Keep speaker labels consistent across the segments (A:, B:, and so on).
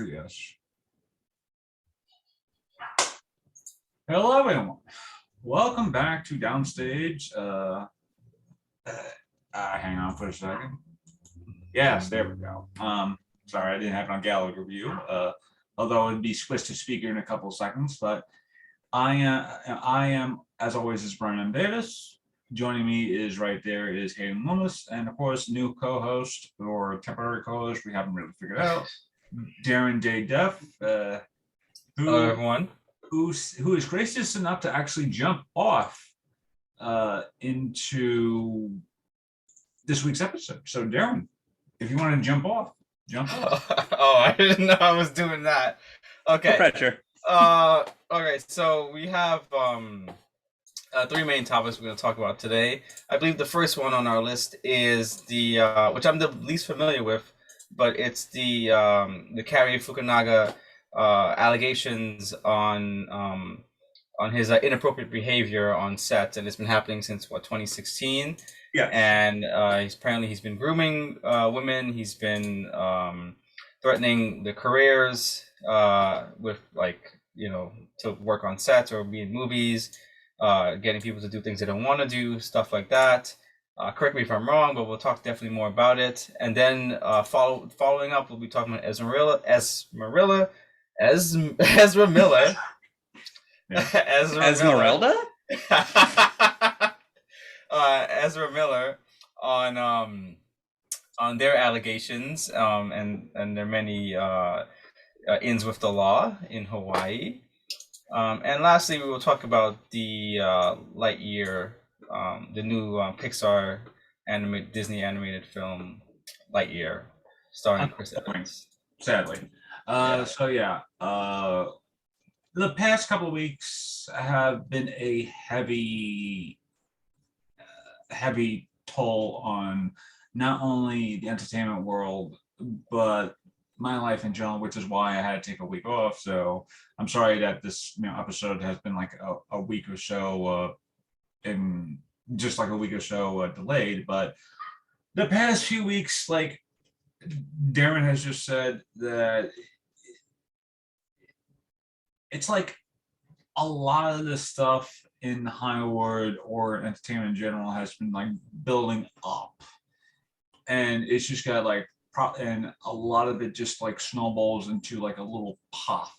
A: Yes. Hello, everyone. Welcome back to Downstage. Hang on for a second. Yes, there we go. Sorry, I didn't have it on gallery view. Although it'd be switched to speaker in a couple of seconds. But I am, as always, is Bryan Davis. Joining me is right there is Hayden, and of course, new co-host or temporary co-host. We haven't really figured out. Darren DeF.
B: Hello, everyone.
A: Who is gracious enough to actually jump off into this week's episode. So, Darren, if you want to jump off.
B: Oh, I didn't know I was doing that. Okay.
C: No pressure.
B: Okay, so we have three main topics we're going to talk about today. I believe the first one on our list is the which I'm the least familiar with, but it's the Cary Fukunaga allegations on his inappropriate behavior on set, and it's been happening since 2016.
A: Yeah,
B: and he's been grooming women. He's been threatening their careers with to work on sets or be in movies, getting people to do things they don't want to do, stuff like that. Correct me if I'm wrong, but we'll talk definitely more about it. And then following up, we'll be talking about Ezra Miller.
C: Esmeralda?
B: Ezra Miller on their allegations and their many ins with the law in Hawaii. And lastly, we will talk about the Lightyear, the new Pixar Disney animated film Lightyear, starring Chris Evans.
A: Sadly. The past couple of weeks have been a heavy toll on not only the entertainment world, but my life in general, which is why I had to take a week off. So I'm sorry that this episode has been like a week or so delayed. But the past few weeks, like Darren has just said, that it's like a lot of this stuff in Hollywood or entertainment in general has been like building up, and it's just got and a lot of it just like snowballs into like a little puff.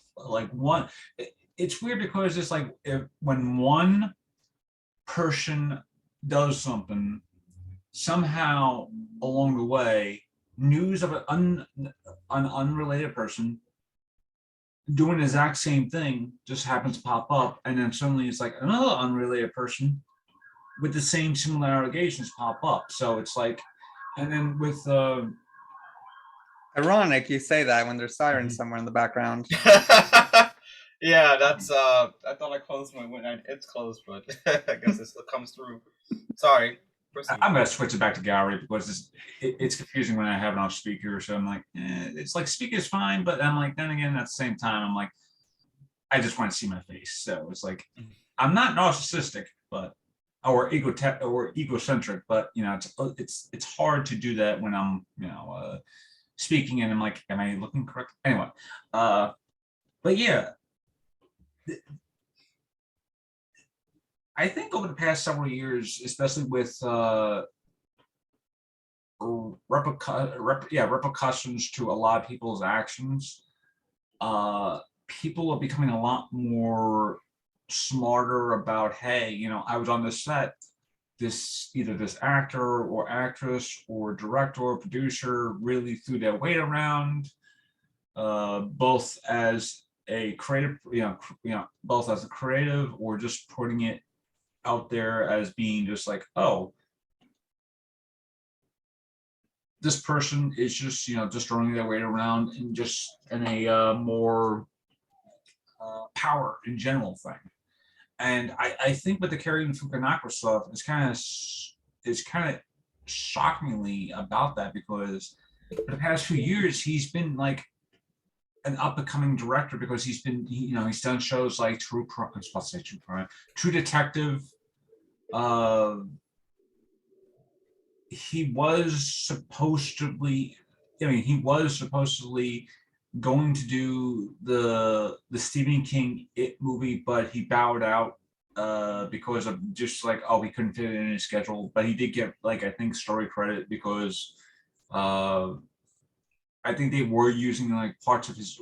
A: It's weird because it's like when one person does something, somehow along the way, news of an unrelated person doing the exact same thing just happens to pop up, and then suddenly it's like another unrelated person with the same similar allegations pop up. So it's like, and then with
C: ironic you say that when there's sirens somewhere in the background.
B: Yeah, that's I thought I closed my window. It's closed, but I guess it still comes through. Sorry.
A: I'm gonna switch it back to gallery because it's confusing when I have it on speaker. So I'm like, it's like speaker is fine, but I'm like, then again, at the same time, I'm like, I just want to see my face. So it's like, I'm not narcissistic, but or egocentric, but it's hard to do that when I'm speaking and I'm like, am I looking correct? Anyway, but yeah. I think over the past several years, especially with repercussions to a lot of people's actions, people are becoming a lot more smarter about, hey, I was on this set, either this actor or actress or director or producer really threw their weight around, both as a creative, both as a creative or just putting it out there as being just like, oh, this person is just just throwing their weight around and just in a more power in general thing. And I think with the Cary and Fukunaga stuff is kind of shockingly about that, because for the past few years he's been like an up-and-coming director, because he's done shows like True Detective. He was supposedly going to do the Stephen King It movie, but he bowed out because of just like, oh, he couldn't fit it in his schedule. But he did get like, I think, story credit because uh I think they were using like parts of his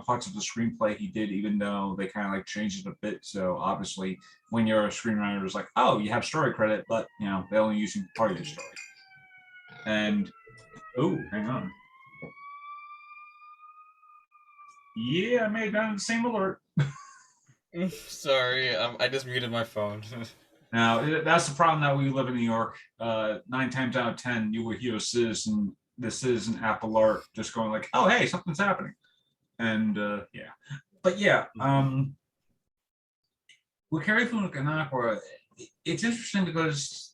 A: parts of the screenplay he did, even though they kind of like changed it a bit. So obviously, when you're a screenwriter, it's like, oh, you have story credit, but they're only using part of your story. And oh, hang on. Yeah, I made that the same alert.
B: Sorry, I just muted my phone.
A: Now that's the problem that we live in New York. 9 times out of 10, you will hear the citizen app alert, just going like, "Oh, hey, something's happening," and yeah. But yeah, with Cary Fukunaga, it's interesting because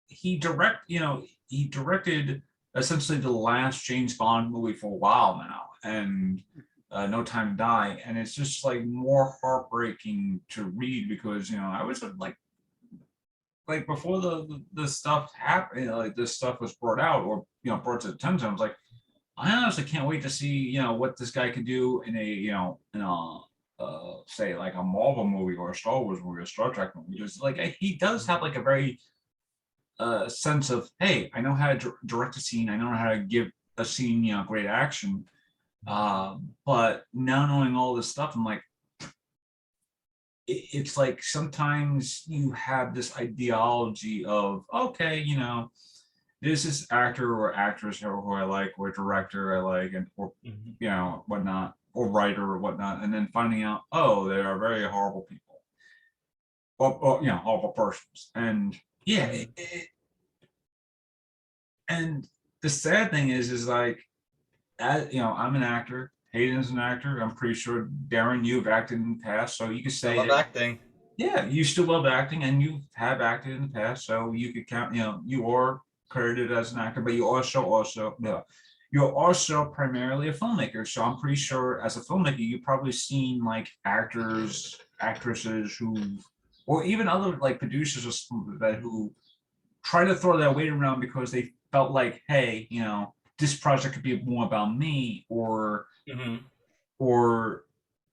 A: he directed essentially the last James Bond movie for a while now, and No Time to Die, and it's just like more heartbreaking to read because I was like before the stuff happened, like this stuff was brought out or brought to attention. I was like, I honestly can't wait to see what this guy could do in a say like a Marvel movie or a Star Wars movie or a Star Trek movie. Just like he does have like a very sense of, hey, I know how to direct a scene, I know how to give a scene great action. But now knowing all this stuff, I'm like, it's like sometimes you have this ideology of, okay, there's this actor or actress who I like, or director I like, and or whatnot, or writer or whatnot, and then finding out, oh, they are very horrible people, or horrible persons, and yeah, and the sad thing is like, as I'm an actor. Hayden's an actor. I'm pretty sure Darren, you've acted in the past, so you could say
B: I love acting.
A: Yeah, you still love acting, and you have acted in the past, so you could count. You are credited as an actor, but you're also primarily a filmmaker. So I'm pretty sure, as a filmmaker, you've probably seen like actors, actresses or even other like producers or something that who try to throw their weight around because they felt like, hey, this project could be more about me, or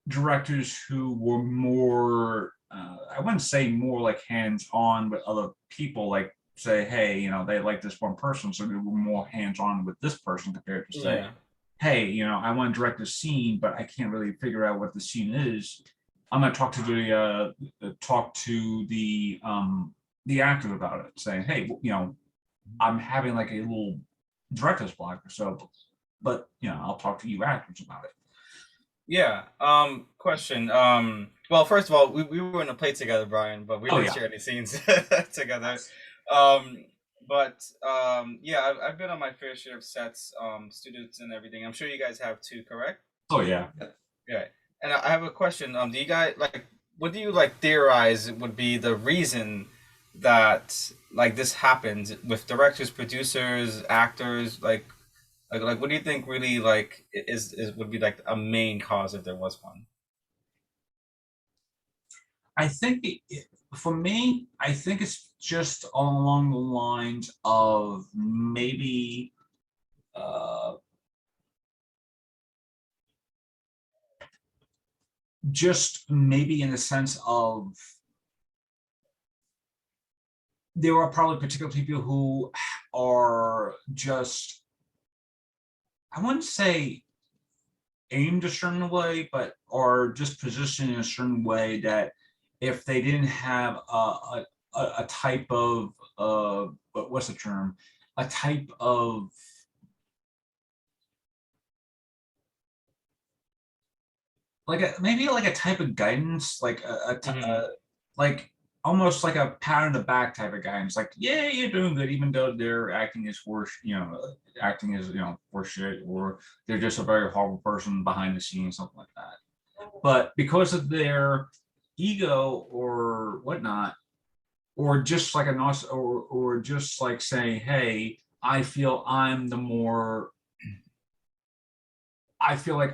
A: directors who were more, I wouldn't say more like hands-on with other people, like say, hey, they like this one person, so they were more hands-on with this person compared to say, hey, I want to direct a scene, but I can't really figure out what the scene is. I'm gonna talk to the actor about it, saying, hey, I'm having like a little director's block, so, but I'll talk to you actors about it.
B: Yeah. Question. Well, first of all, we were in a play together, Bryan, but we didn't share any scenes together. Yeah, I've been on my fair share of sets, students and everything. I'm sure you guys have too, correct?
A: Oh yeah.
B: Yeah. And I have a question. Do you guys what do you theorize would be the reason that this happens with directors, producers, actors, like what do you think really is would be a main cause if there was one?
A: I think for me, I think it's just along the lines of maybe just maybe in the sense of there are probably particular people who are just, I wouldn't say aimed a certain way, but are just positioned in a certain way that if they didn't have a type of what's the term? A type of maybe like a type of guidance, like like almost like a pat on the back type of guidance, like, yeah, you're doing good, even though their acting is worse, acting is worse shit, or they're just a very horrible person behind the scenes, something like that. But because of their ego or whatnot, or just like or just like saying, hey, I feel like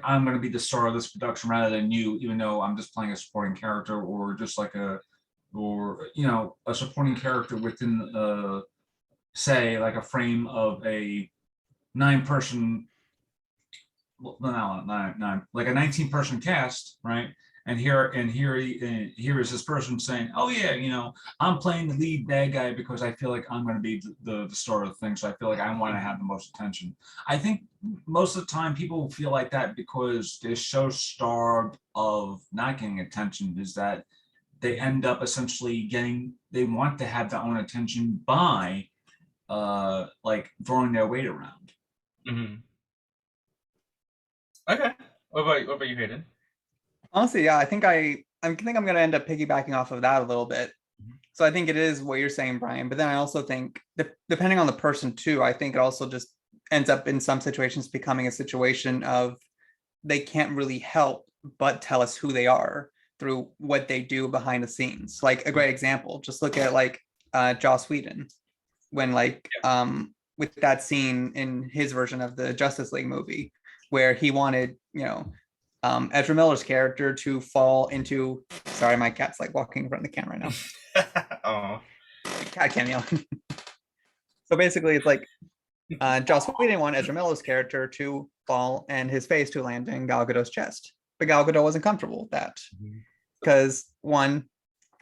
A: I'm going to be the star of this production rather than you, even though I'm just playing a supporting character, or just like a supporting character within say like a frame of a 9-person well, no, not like a 19-person cast, right? And here is this person saying, "Oh yeah, I'm playing the lead bad guy because I feel like I'm going to be the star of the thing, so I feel like I want to have the most attention." I think most of the time people feel like that because they're so starved of not getting attention, is that they end up essentially they want to have their own attention by like throwing their weight around.
B: Mm-hmm. Okay. What about you, Hayden?
C: Honestly, yeah, I think I'm gonna end up piggybacking off of that a little bit. So I think it is what you're saying, Brian. But then I also think, depending on the person too, I think it also just ends up in some situations becoming a situation of they can't really help but tell us who they are through what they do behind the scenes. Like a great example, just look at like Joss Whedon when with that scene in his version of the Justice League movie where he wanted, Ezra Miller's character to fall into. Sorry, my cat's like walking in front of the camera right now.
B: Oh.
C: Cat cameo. So basically, it's like Joss Whedon wanted Ezra Miller's character to fall and his face to land in Gal Gadot's chest, but Gal Gadot wasn't comfortable with that because one,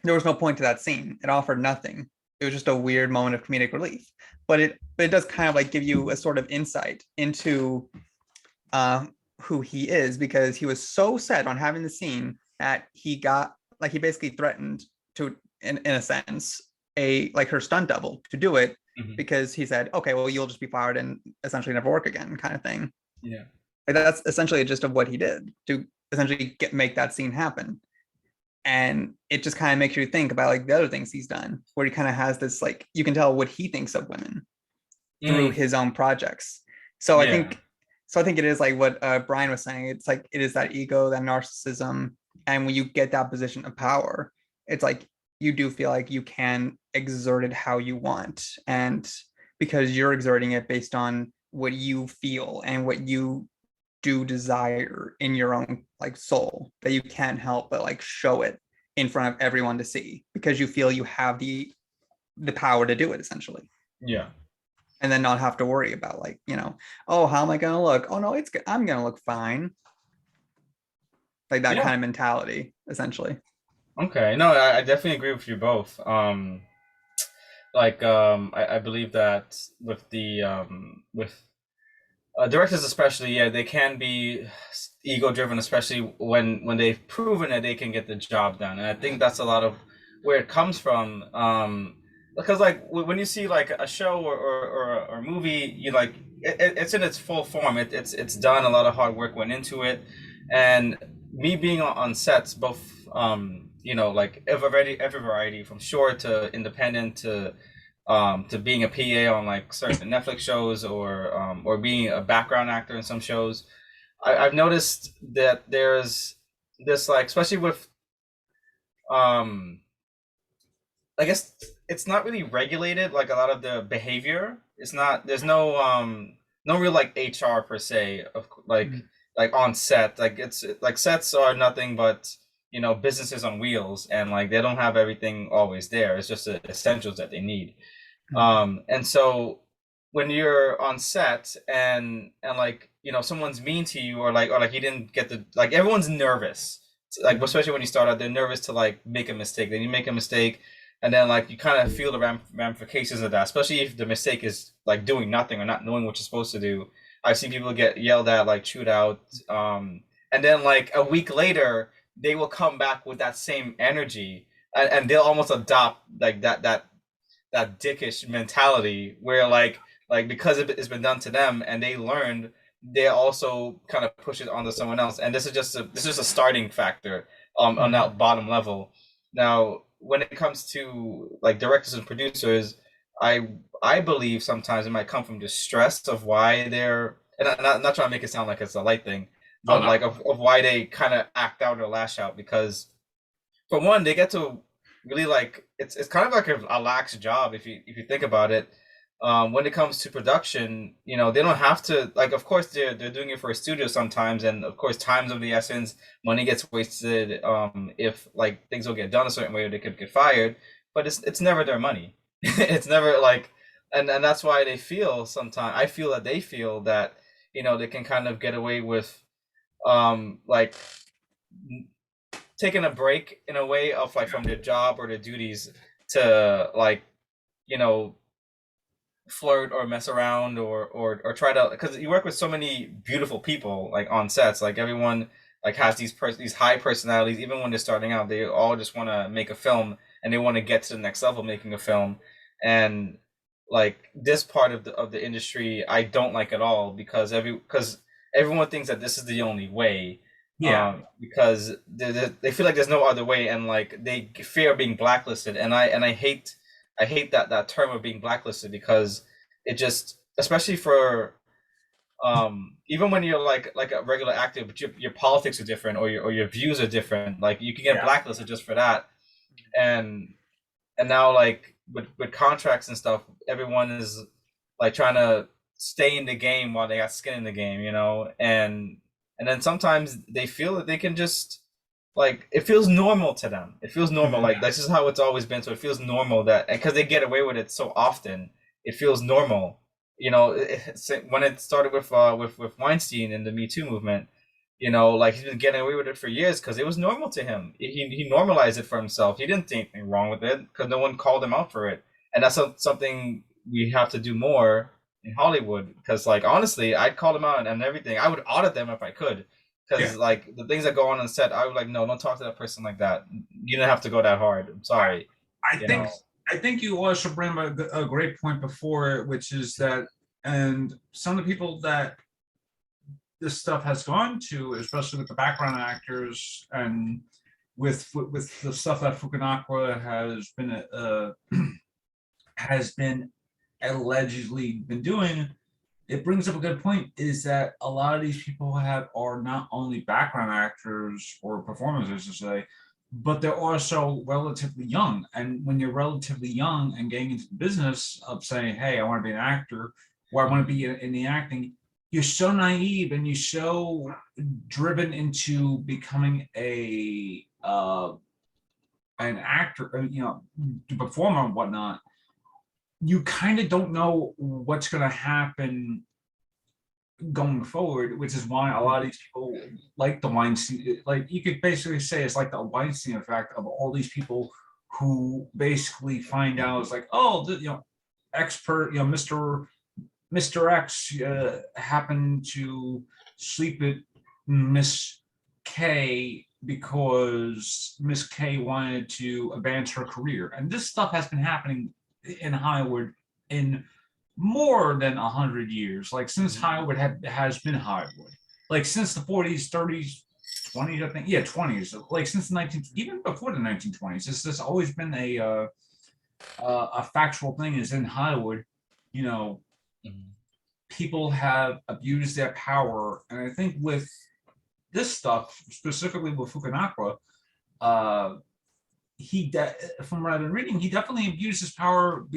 C: there was no point to that scene. It offered nothing. It was just a weird moment of comedic relief. But it does kind of like give you a sort of insight into who he is, because he was so set on having the scene that he basically threatened to, in a sense, her stunt double to do it, because he said, okay, well, you'll just be fired and essentially never work again, kind of thing.
B: Yeah.
C: Like that's essentially a gist of what he did to essentially make that scene happen. And it just kind of makes you think about like the other things he's done, where he kind of has this, like, you can tell what he thinks of women through his own projects. So I think it is like what Bryan was saying. It's like it is that ego, that narcissism, and when you get that position of power, it's like you do feel like you can exert it how you want, and because you're exerting it based on what you feel and what you do desire in your own like soul, that you can't help but like show it in front of everyone to see, because you feel you have the power to do it essentially.
B: Yeah.
C: And then not have to worry about like, oh, how am I gonna look? Oh no, it's good. I'm gonna look fine. Like that kind of mentality, essentially.
B: Okay. No, I definitely agree with you both. I believe that with the with directors especially, yeah, they can be ego driven, especially when they've proven that they can get the job done. And I think that's a lot of where it comes from. Because like when you see like a show or a movie, you like it's in its full form. It's done. A lot of hard work went into it, and me being on sets, both like every variety from short to independent to being a PA on like certain Netflix shows or being a background actor in some shows. I've noticed that there's this, like, especially with I guess it's not really regulated, like a lot of the behavior. It's not, there's no real like HR per se of like on set. Like it's like sets are nothing but businesses on wheels, and like they don't have everything always there. It's just the essentials that they need. And so when you're on set and like someone's mean to you, or like you didn't get the, like, everyone's nervous, like especially when you start out, they're nervous to like make a mistake. Then you make a mistake, and then like you kind of feel the ramifications of that, especially if the mistake is like doing nothing or not knowing what you're supposed to do. I've seen people get yelled at, like chewed out, and then like a week later they will come back with that same energy, and they'll almost adopt like that dickish mentality where like because it's been done to them and they learned, they also kind of push it onto someone else. And this is just a starting factor on that bottom level. Now when it comes to like directors and producers, I believe sometimes it might come from just stress of why they're, and I'm not trying to make it sound like it's a light thing, but like of why they kind of act out or lash out, because for one, they get to really like, it's kind of like a lax job if you think about it. When it comes to production, they don't have to, like, of course they're doing it for a studio sometimes, and of course time's of the essence, money gets wasted if like things don't get done a certain way, or they could get fired, but it's never their money. It's never like, and that's why they feel, sometimes I feel that they feel that you know, they can kind of get away with like taking a break in a way of like from their job or their duties to like, you know, flirt or mess around or try to, because you work with so many beautiful people like on sets, like everyone like has these high personalities. Even when they're starting out, they all just want to make a film and they want to get to the next level making a film. And like this part of the industry I don't like at all, because everyone thinks that this is the only way,
A: Yeah.
B: because they feel like there's no other way, and like they fear being blacklisted. And I hate that term of being blacklisted, because it just, especially for even when you're like a regular actor, but your politics are different, or your views are different, like you can get
A: Yeah.
B: blacklisted just for that. And now like with contracts and stuff, everyone is like trying to stay in the game while they got skin in the game, you know. And then sometimes they feel that they can just, like, it feels normal to them. It feels normal, like this is how it's always been. So it feels normal that, because they get away with it so often, it feels normal. You know, when it started with Weinstein and the Me Too movement, you know, like he's been getting away with it for years because it was normal to him. He normalized it for himself. He didn't think anything wrong with it because no one called him out for it. And that's something we have to do more in Hollywood. Because like honestly, I'd call them out and everything. I would audit them if I could.
A: Yeah.
B: Because like the things that go on set, I would like, no, don't talk to that person like that. You didn't have to go that hard. I'm sorry.
A: I
B: You
A: think
B: know.
A: I think you also bring up a great point before, which is that, and some of the people that this stuff has gone to, especially with the background actors and with the stuff that Fukunaga has been allegedly been doing, it brings up a good point, is that a lot of these people are not only background actors or performers, as to say, but they're also relatively young. And when you're relatively young and getting into the business of saying, hey, I want to be an actor, or I want to be in the acting, you're so naive and you're so driven into becoming an actor, you know, to perform and whatnot. You kind of don't know what's going to happen going forward, which is why a lot of these people like the Weinstein, like you could basically say it's like the Weinstein effect of all these people who basically find out it's like, oh, you know, expert, you know, Mr. X happened to sleep with Miss K because Miss K wanted to advance her career. And this stuff has been happening in Hollywood in more than 100 years, like since Hollywood has been Hollywood, like since the 40s, 30s, 20s, I think, yeah, 20s, like since the 19, even before the 1920s. This always been a factual thing, is in Hollywood, you know, people have abused their power. And I think with this stuff, specifically with Fukunaga, uh, from what I've been reading, he definitely abused his power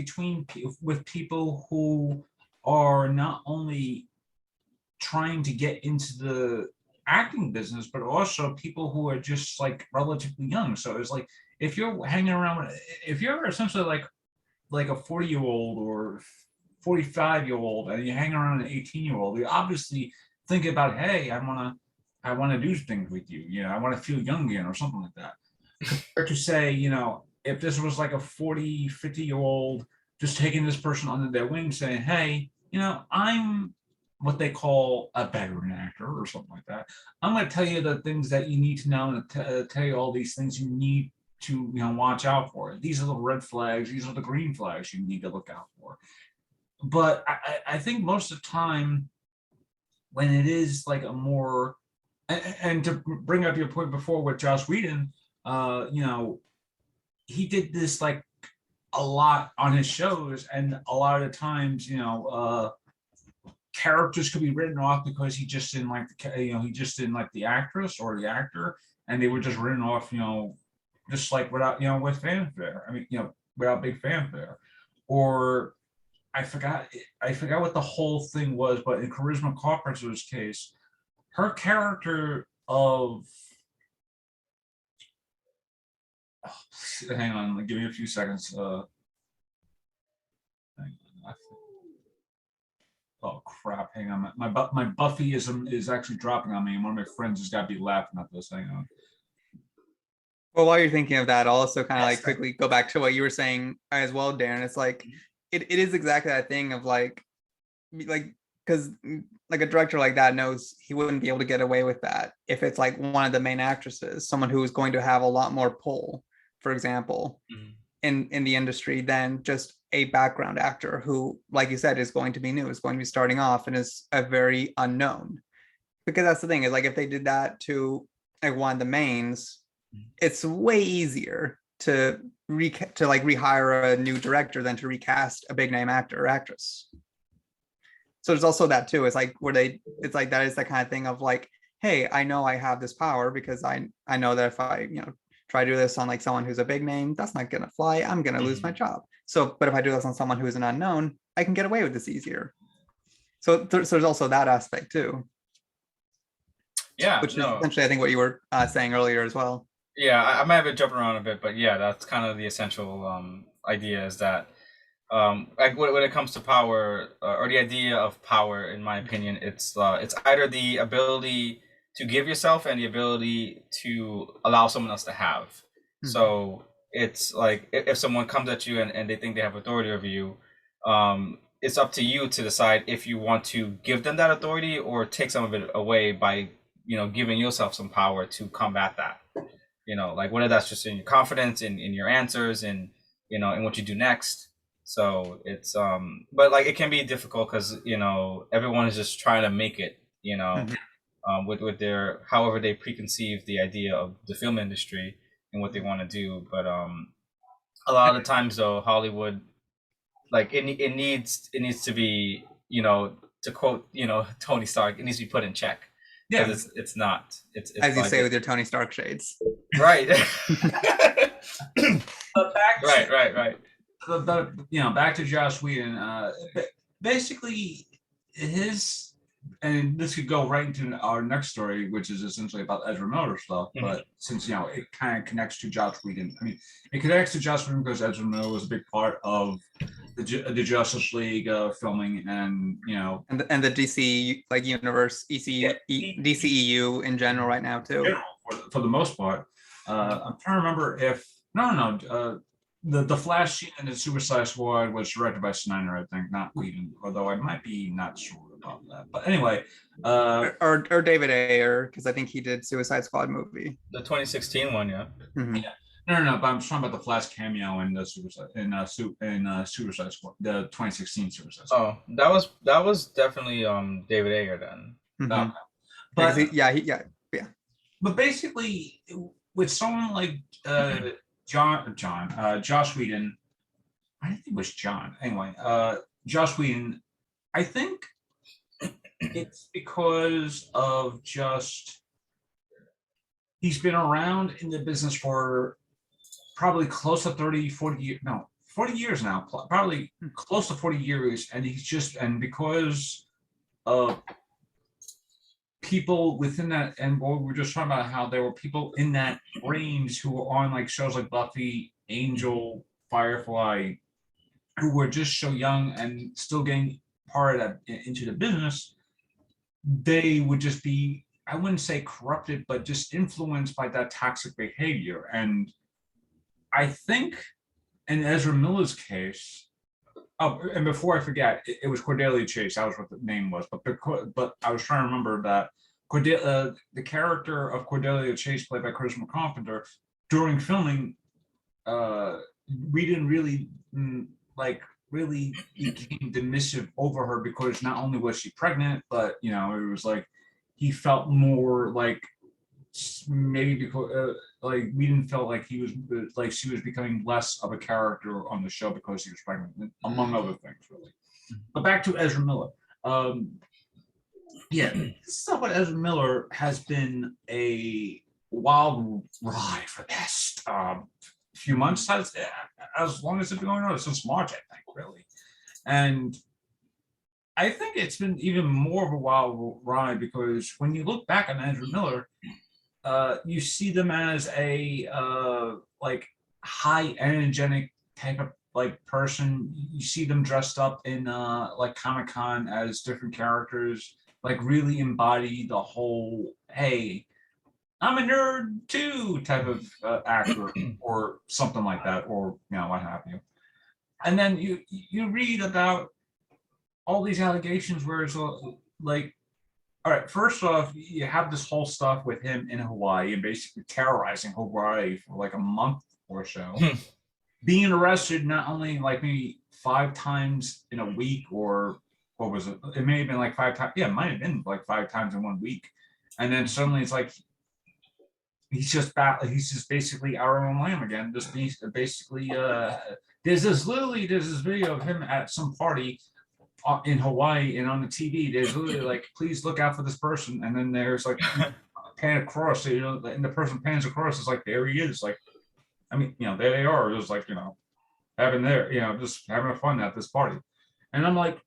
A: with people who are not only trying to get into the acting business, but also people who are just like relatively young. So it's like, if you're hanging around, if you're essentially like a 40-year-old or 45-year-old and you hang around an 18-year-old, you obviously think about, hey, I want to do things with you. You know, I want to feel young again or something like that. Compared to say, you know, if this was like a 40, 50-year-old just taking this person under their wing saying, hey, you know, I'm what they call a veteran actor or something like that. I'm going to tell you the things that you need to know and tell you all these things you need to, you know, watch out for. These are the red flags. These are the green flags you need to look out for. But I think most of the time when it is like a more, and to bring up your point before with Joss Whedon, you know, he did this like a lot on his shows, and a lot of the times, you know, characters could be written off because he just didn't like he just didn't like the actress or the actor, and they were just written off, you know, just like without, you know, with fanfare. I mean, you know, without big fanfare. Or I forgot what the whole thing was, but in Charisma Carpenter's case, her character of, oh, hang on, give me a few seconds. Oh crap! Hang on, my Buffyism is actually dropping on me, and one of my friends has got to be laughing at this. Hang on.
C: Well, while you're thinking of that, I'll also kind of
A: Yes.
C: like quickly go back to what you were saying as well, Darren. It's like it is exactly that thing of like because like a director like that knows he wouldn't be able to get away with that if it's like one of the main actresses, someone who is going to have a lot more pull, for example, in the industry than just a background actor who, like you said, is going to be new, is going to be starting off and is a very unknown. Because that's the thing, is like if they did that to like one of the mains, it's way easier to rehire a new director than to recast a big name actor or actress. So there's also that too. It's like it's like that is the kind of thing of like, hey, I know I have this power because I know that if I try to do this on like someone who's a big name, that's not gonna fly. I'm gonna lose my job. So, but if I do this on someone who is an unknown, I can get away with this easier. So there's also that aspect too.
B: Yeah,
C: which is essentially I think what you were saying earlier as well.
B: Yeah, I might have been jumping around a bit, but yeah, that's kind of the essential idea is that like when it comes to power or the idea of power, in my opinion, it's either the ability to give yourself and the ability to allow someone else to have. So it's like if someone comes at you and they think they have authority over you, it's up to you to decide if you want to give them that authority or take some of it away by giving yourself some power to combat that. Like whether that's just in your confidence, in your answers, and in what you do next. So it's but like it can be difficult because everyone is just trying to make it, with their however they preconceive the idea of the film industry and what they want to do. But a lot of the times though, Hollywood, like it needs to be, to quote Tony Stark, it needs to be put in check.
A: Yeah,
B: it's not. It's
C: as you
B: like
C: say with your Tony Stark shades.
B: Right.
A: but back to,
B: right.
A: But back to Joss Whedon. Basically, his, and this could go right into our next story, which is essentially about Ezra Miller stuff. But since it kind of connects to Joss Whedon, I mean, it connects to Joss Whedon because Ezra Miller was a big part of the Justice League filming, and
C: and the DC like universe, DCEU in general right now too.
A: For the most part, I'm trying to remember if the Flash scene in the Suicide Squad was directed by Snyder, I think, not Whedon, although I might be not sure about that. But anyway,
C: or David Ayer, because I think he did Suicide Squad movie,
B: the 2016 one, yeah.
A: Yeah. No, but I'm talking about the Flash cameo in the Suicide Squad, the 2016 Suicide Squad.
B: Oh, that was definitely David Ayer then.
A: But
C: yeah.
A: But basically, with someone like Joss Whedon, I think it was John. Anyway, Joss Whedon, I think it's because of just he's been around in the business for probably close to 40 years now, probably close to 40 years. And and because of people within that, and we were just talking about how there were people in that range who were on like shows like Buffy, Angel, Firefly, who were just so young and still getting part of that into the business. They would just be, I wouldn't say corrupted, but just influenced by that toxic behavior. And I think in Ezra Miller's case, and before I forget, it was Cordelia Chase. That was what the name was. But I was trying to remember that the character of Cordelia Chase, played by Charisma Carpenter, during filming, we didn't really really became dismissive over her because not only was she pregnant, but it was like he felt more like maybe because like we didn't feel like she was becoming less of a character on the show because she was pregnant, among other things, really. But back to Ezra Miller. This stuff with Ezra Miller has been a wild ride for the past few months, as long as it's been going on, since March, I think, really. And I think it's been even more of a wild ride because when you look back on Ezra Miller, you see them as a high energetic type of like person. You see them dressed up in like Comic-Con as different characters, like really embody the whole hey, I'm a nerd too type of actor or something like that, or what have you. And then you read about all these allegations where it's like, all right, first off, you have this whole stuff with him in Hawaii and basically terrorizing Hawaii for like a month or so, being arrested not only like maybe 5 times in a week, or what was it? It may have been like 5 times. Yeah, it might have been like 5 times in 1 week. And then suddenly it's like he's just basically our own lamb again. Just basically there's this video of him at some party in Hawaii, and on the TV there's literally like, please look out for this person, and then there's like pan across, and the person pans across, it's like there he is, like, I mean, there they are, just like, having just having fun at this party. And I'm like,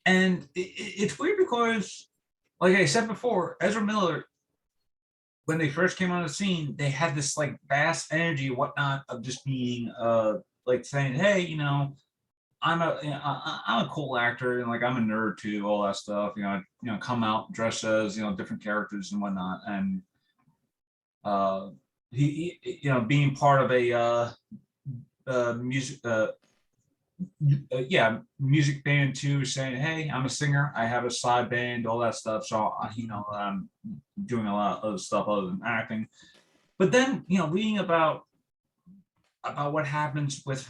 A: and it's weird because, like I said before, Ezra Miller, when they first came on the scene, they had this like vast energy, whatnot, of just being like saying, hey, I'm a cool actor, and like I'm a nerd too, all that stuff. Come out dressed as different characters and whatnot, and he being part of a music music band too, saying, hey, I'm a singer, I have a side band, all that stuff. So I'm doing a lot of other stuff other than acting. But then reading about what happens with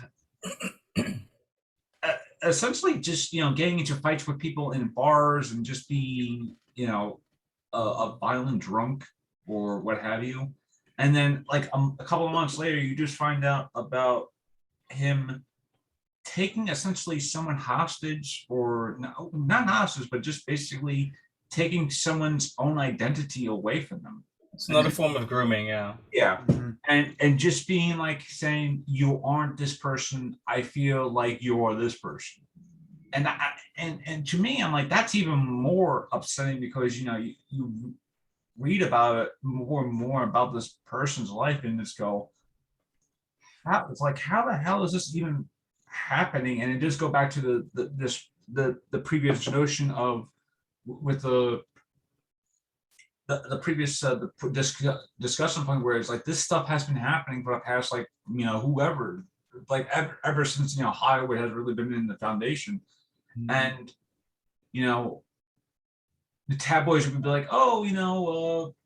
A: essentially just getting into fights with people in bars and just being a violent drunk or what have you, and then like a couple of months later you just find out about him taking essentially someone hostage, or no, not hostage, but just basically taking someone's own identity away from them.
B: It's another form of grooming, yeah.
A: Yeah. And just being like saying, you aren't this person, I feel like you're this person. And and to me, I'm like, that's even more upsetting, because you read about it more and more about this person's life and just go, it's like, how the hell is this even happening? And it just go back to the previous notion of, with the previous discussion point, where it's like this stuff has been happening for the past, like, whoever, like ever since Hollywood has really been in the foundation. And the tabloids would be like, oh,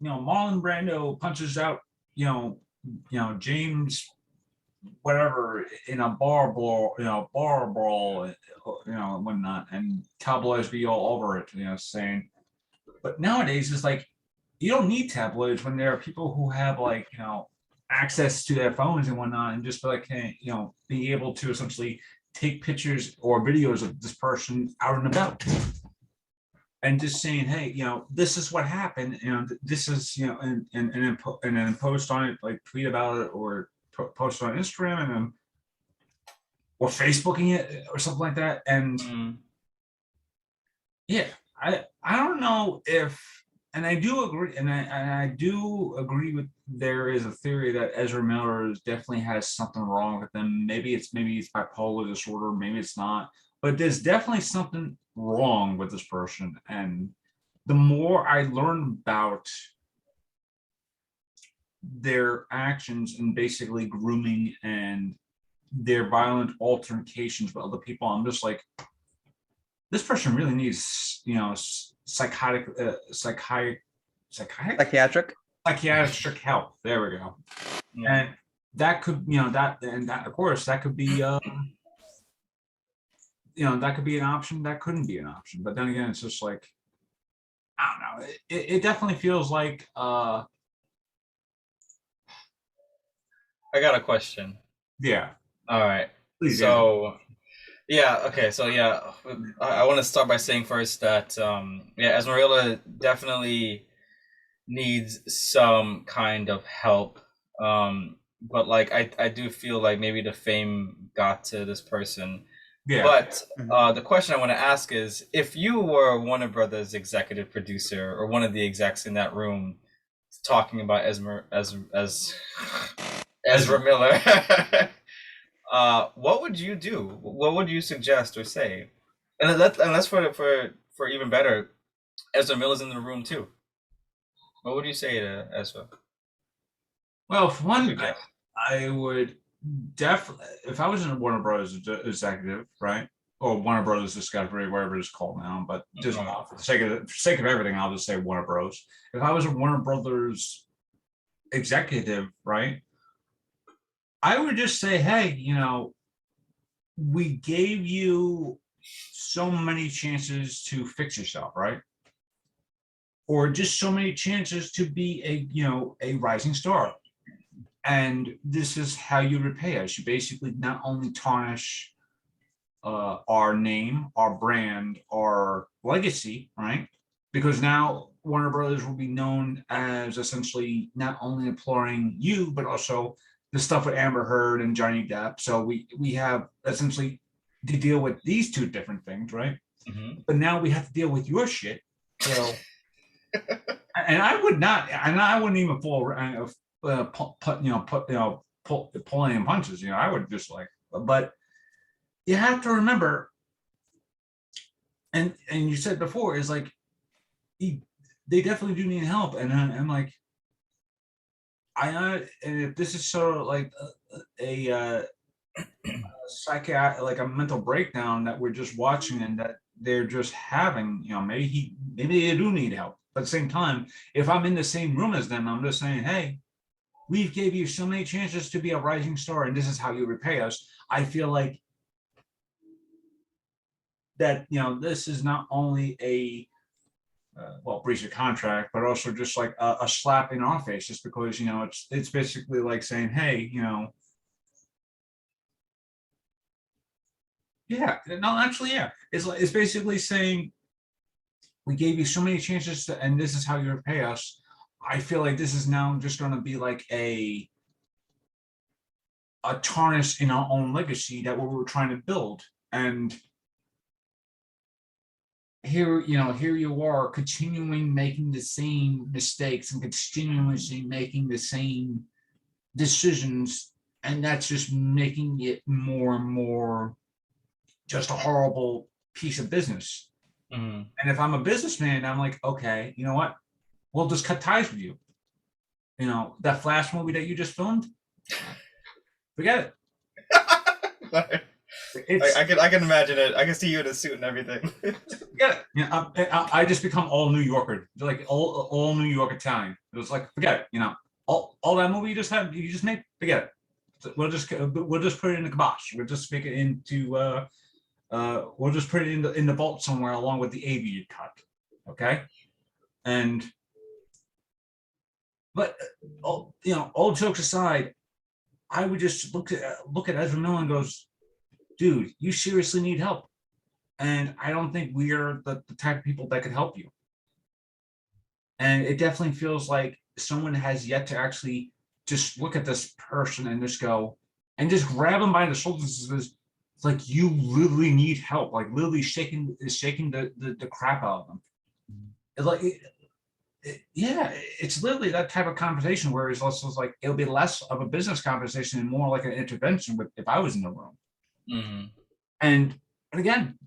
A: Marlon Brando punches out James whatever in a bar brawl, and whatnot, and tabloids be all over it, saying. But nowadays it's like, you don't need tabloids when there are people who have like access to their phones and whatnot, and just be like, hey, being able to essentially take pictures or videos of this person out and about, and just saying, hey, this is what happened, this is, and then post on it, like tweet about it, or post on Instagram, and then or Facebooking it or something like that. And yeah, I don't know if, and I do agree, and I do agree with, there is a theory that Ezra Miller definitely has something wrong with him. Maybe it's bipolar disorder, maybe it's not, but there's definitely something wrong with this person. And the more I learn about their actions and basically grooming and their violent altercations with other people, I'm just like, this person really needs, psychiatric help. There we go. Yeah. And that could, that of course, that could be, that could be an option. That couldn't be an option. But then again, it's just like, I don't know. It definitely feels like,
B: I got a question.
A: Yeah.
B: All right.
A: Please.
B: So, yeah. Okay. So, yeah, I want to start by saying first that, Esmeralda definitely needs some kind of help. But like, I do feel like maybe the fame got to this person. Yeah. But the question I want to ask is, if you were Warner Brothers executive producer, or one of the execs in that room talking about Ezra Miller. What would you do? What would you suggest or say? And let's for even better, Ezra Miller's in the room too. What would you say to Ezra?
A: Well, for one,
B: Good guess.
A: I would definitely, if I was in a Warner Brothers executive, right, or Warner Brothers Discovery, whatever it's called now, but just for the sake of everything, I'll just say Warner Bros. If I was a Warner Brothers executive, right, I would just say, hey, we gave you so many chances to fix yourself, right? Or just so many chances to be a rising star. And this is how you repay us. You basically not only tarnish our name, our brand, our legacy, right? Because now Warner Brothers will be known as essentially not only imploring you, but also the stuff with Amber Heard and Johnny Depp. So we have essentially to deal with these two different things, right?
B: Mm-hmm.
A: But now we have to deal with your shit. So, and I wouldn't even pull any punches. I would just but you have to remember, and you said before, is like they definitely do need help, and I'm like, and if this is sort of like a psychiatric, like a mental breakdown that we're just watching and that they're just having, maybe they do need help. But at the same time, if I'm in the same room as them, I'm just saying, hey, we've gave you so many chances to be a rising star, and this is how you repay us. I feel like that, this is not only a breach of contract, but also just like a slap in our face, just because it's basically like saying, hey, yeah, no, actually, yeah, it's basically saying we gave you so many chances and this is how you repay us. I feel like this is now just going to be like a tarnish in our own legacy that we were trying to build. And here you are continuing making the same mistakes and continuously making the same decisions, and that's just making it more and more just a horrible piece of business.
B: Mm-hmm.
A: And if I'm a businessman, I'm like, okay, you know what? We'll just cut ties with you. That Flash movie that you just filmed, forget it.
B: I can imagine it. I can see you in a suit and everything.
A: Forget it. I just become all New Yorker, like all New York Italian. It was like, forget it. All that movie you just made, forget it. So we'll just put it in the kibosh. We'll just make it into we'll just put it in the vault somewhere along with the AV you cut. Okay, but all jokes aside, I would just look at Ezra Miller and goes, dude, you seriously need help. And I don't think we are the type of people that could help you. And it definitely feels like someone has yet to actually just look at this person and just go and just grab them by the shoulders. It's like, you literally need help, like literally shaking the crap out of them. It's like, yeah, it's literally that type of conversation where it's also like, it'll be less of a business conversation and more like an intervention if I was in the room.
B: Mm-hmm.
A: And again,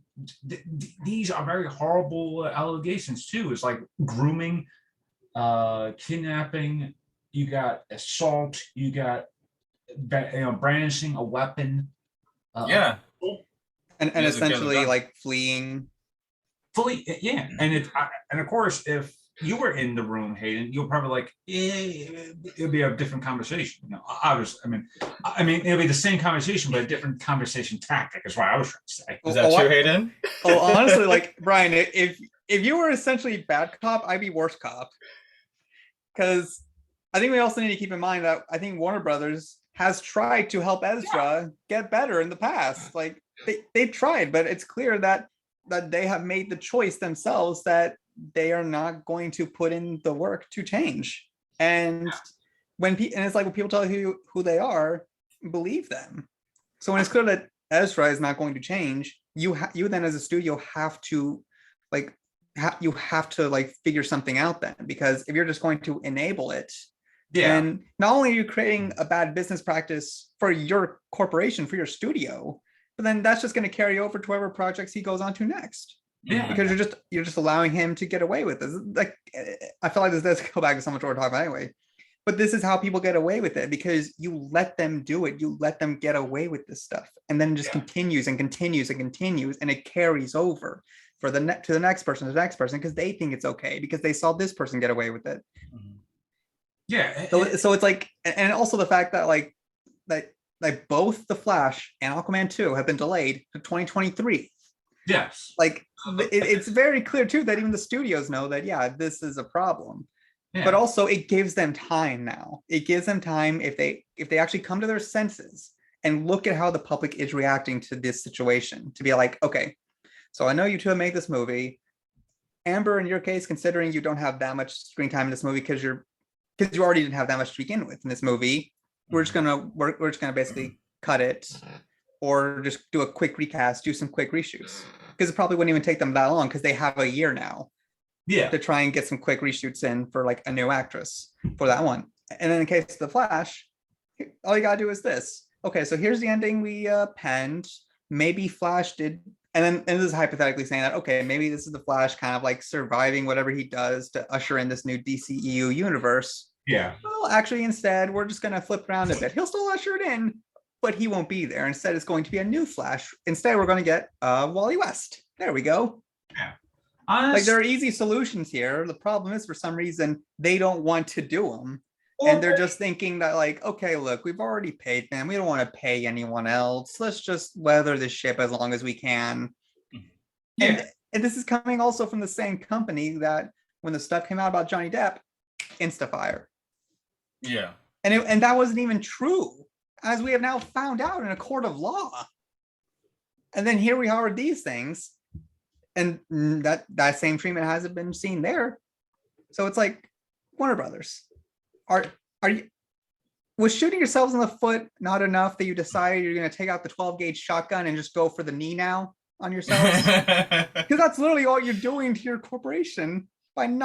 A: these are very horrible allegations too. It's like grooming, kidnapping. You got assault. You got brandishing a weapon.
B: Yeah,
C: and essentially like fleeing.
A: Fully, yeah. And of course, if you were in the room, Hayden, you'll probably like, it'll be a different conversation. Obviously, I mean, it'll be the same conversation, but a different conversation tactic is what I was trying to say.
B: Is that true, Hayden?
C: Honestly, like Bryan, if you were essentially bad cop, I'd be worse cop. Because I think we also need to keep in mind that I think Warner Brothers has tried to help Ezra get better in the past. Like they've tried, but it's clear that they have made the choice themselves that they are not going to put in the work to change. And and it's like when people tell you who they are, believe them. So when it's clear that Ezra is not going to change, you then as a studio have to figure something out then, because if you're just going to enable it,
A: Yeah.
C: And not only are you creating a bad business practice for your corporation, for your studio, but then that's just going to carry over to whatever projects he goes on to next.
A: Yeah.
C: Because you're just allowing him to get away with this. Like, I feel like this does go back to so much what we're talking about anyway. But this is how people get away with it, because you let them do it. You let them get away with this stuff, and then it just continues and continues and continues, and it carries over for to the next person, because they think it's okay because they saw this person get away with it.
A: Yeah.
C: So it's like, and also the fact that like both The Flash and Aquaman 2 have been delayed to 2023.
A: Yes.
C: Like it's very clear too that even the studios know that, yeah, this is a problem.
A: Yeah.
C: But also it gives them time now. It gives them time if they actually come to their senses and look at how the public is reacting to this situation, to be like, okay, so I know you two have made this movie. Amber, in your case, considering you don't have that much screen time in this movie because you already didn't have that much to begin with in this movie, we're just gonna basically cut it, or just do a quick recast, do some quick reshoots, because it probably wouldn't even take them that long because they have a year now.
A: Yeah.
C: To try and get some quick reshoots in for like a new actress for that one. And in the case of The Flash, all you gotta do is this. Okay, so here's the ending we penned. Maybe Flash did, and this is hypothetically saying that, okay, maybe this is the Flash kind of like surviving whatever he does to usher in this new DCEU universe.
A: Yeah.
C: Well, actually, instead, we're just gonna flip around a bit. He'll still usher it in, but he won't be there. Instead, it's going to be a new Flash. Instead, we're gonna get Wally West. There we go.
A: Yeah.
C: Like, there are easy solutions here. The problem is, for some reason, they don't want to do them. And they're just thinking that, like, okay, look, we've already paid them. We don't want to pay anyone else. Let's just weather the ship as long as we can.
A: Yeah.
C: And this is coming also from the same company that when the stuff came out about Johnny Depp, Instafire.
B: Yeah.
C: And that wasn't even true, as we have now found out in a court of law. And then here we are with these things. And that same treatment hasn't been seen there. So it's like, Warner Brothers, are you, was shooting yourselves in the foot not enough that you decided you're going to take out the 12 gauge shotgun and just go for the knee now on yourselves? Because that's literally all you're doing to your corporation I'm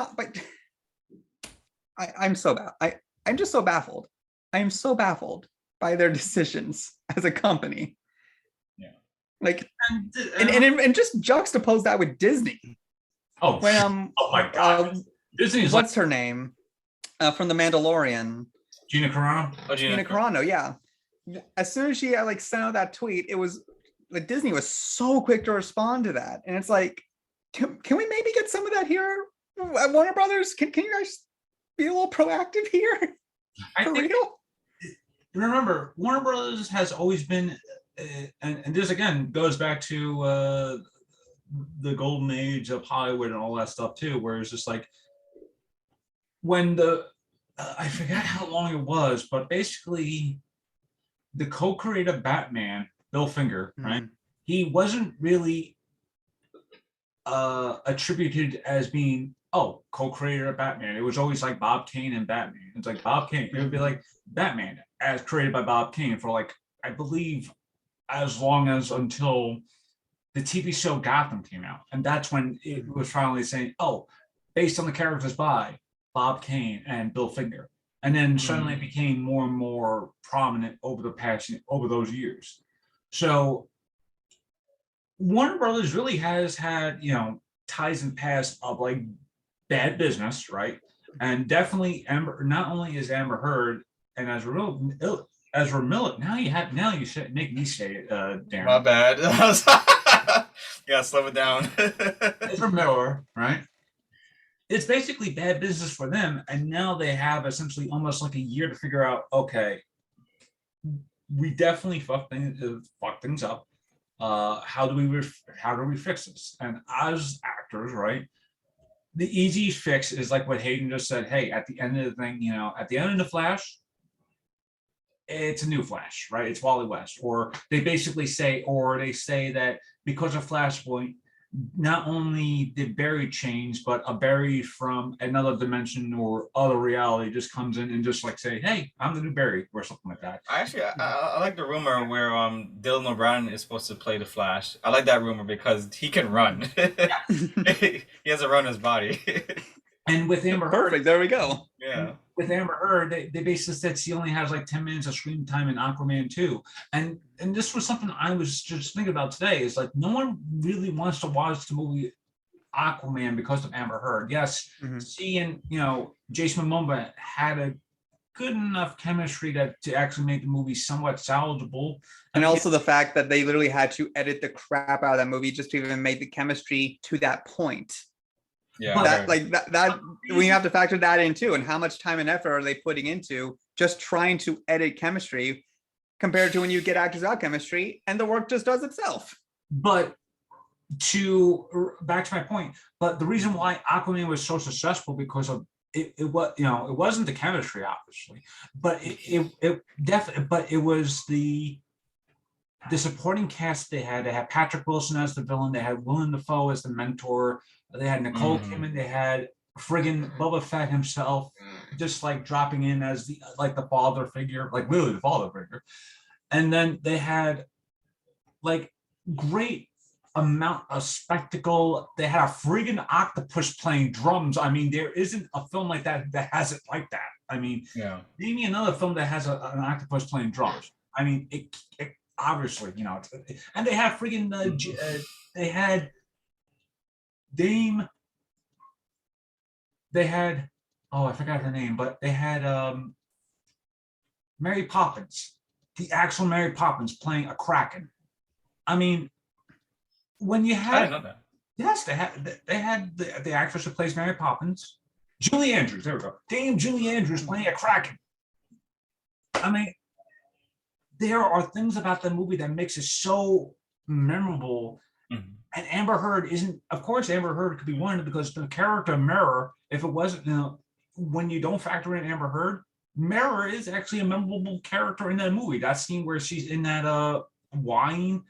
C: so bad. I'm just so baffled. I am so baffled by their decisions as a company. Like, and just juxtapose that with Disney.
A: Oh,
C: when
A: oh my God. Disney's
C: what's her name from The Mandalorian?
A: Gina Carano.
B: Oh,
C: Gina Carano, yeah. As soon as she like sent out that tweet, it was like Disney was so quick to respond to that, and it's like, can we maybe get some of that here at Warner Brothers? Can you guys be a little proactive here? For real?
A: Remember, Warner Brothers has always been. And this again goes back to the golden age of Hollywood and all that stuff too, where it's just like when I forgot how long it was, but basically the co-creator Batman, Bill Finger, right? He wasn't really attributed as being co-creator of Batman. It was always like Bob Kane and Batman. It's like Bob Kane. It would be like Batman as created by Bob Kane for like, I believe, as long as until the TV show Gotham came out. And that's when it was finally saying, based on the characters by Bob Kane and Bill Finger. And then suddenly it became more and more prominent over those years. So Warner Brothers really has had, ties in past of like bad business, right? And definitely not only is Amber Heard and Ezra Miller. Now you should make me say it, Darren.
B: My bad. Yeah, slow it down.
A: Ezra Miller, right? It's basically bad business for them, and now they have essentially almost like a year to figure out. Okay, we definitely fuck things up. How do we fix this? And as actors, right? The easy fix is like what Hayden just said. Hey, at the end of the thing, at the end of the Flash. It's a new Flash, right? It's Wally West. Or they say that because of Flashpoint, not only did Barry change, but a Barry from another dimension or other reality just comes in and just like say, hey, I'm the new Barry, or something like that.
B: I like the rumor where Dylan O'Brien is supposed to play the Flash. I like that rumor because he can run. He has a run in his body.
A: And with Amber Heard,
C: perfect. There we go.
B: Yeah.
A: with Amber Heard, they basically said she only has like 10 minutes of screen time in Aquaman 2. And this was something I was just thinking about today, is like no one really wants to watch the movie Aquaman because of Amber Heard. Yes, she and Jason Momoa had a good enough chemistry to actually make the movie somewhat salvageable.
C: And also the fact that they literally had to edit the crap out of that movie just to even make the chemistry to that point.
B: Yeah,
C: that we have to factor that in too. And how much time and effort are they putting into just trying to edit chemistry compared to when you get actors out chemistry and the work just does itself.
A: But back to my point, but the reason why Aquaman was so successful because of it was, it wasn't the chemistry, obviously, but it definitely, but it was the supporting cast they had. They had Patrick Wilson as the villain. They had Willem Dafoe as the mentor. They had Nicole Kidman. They had friggin' Boba Fett himself, just like dropping in as the father figure, like literally the father figure. And then they had like great amount of spectacle. They had a friggin' octopus playing drums. I mean, there isn't a film like that has it like that. I mean, name me another film that has an octopus playing drums. I mean, it obviously, and they have friggin' they had Dame. They had, I forgot her name, but they had Mary Poppins, the actual Mary Poppins playing a Kraken. I mean, when you had,
B: I didn't know that.
A: Yes, they had the actress who plays Mary Poppins, Julie Andrews. There we go. Dame Julie Andrews playing a Kraken. I mean, there are things about the movie that makes it so memorable. And Amber Heard isn't, of course, Amber Heard could be one because the character Mirror, if it wasn't, when you don't factor in Amber Heard, Mirror is actually a memorable character in that movie. That scene where she's in that wine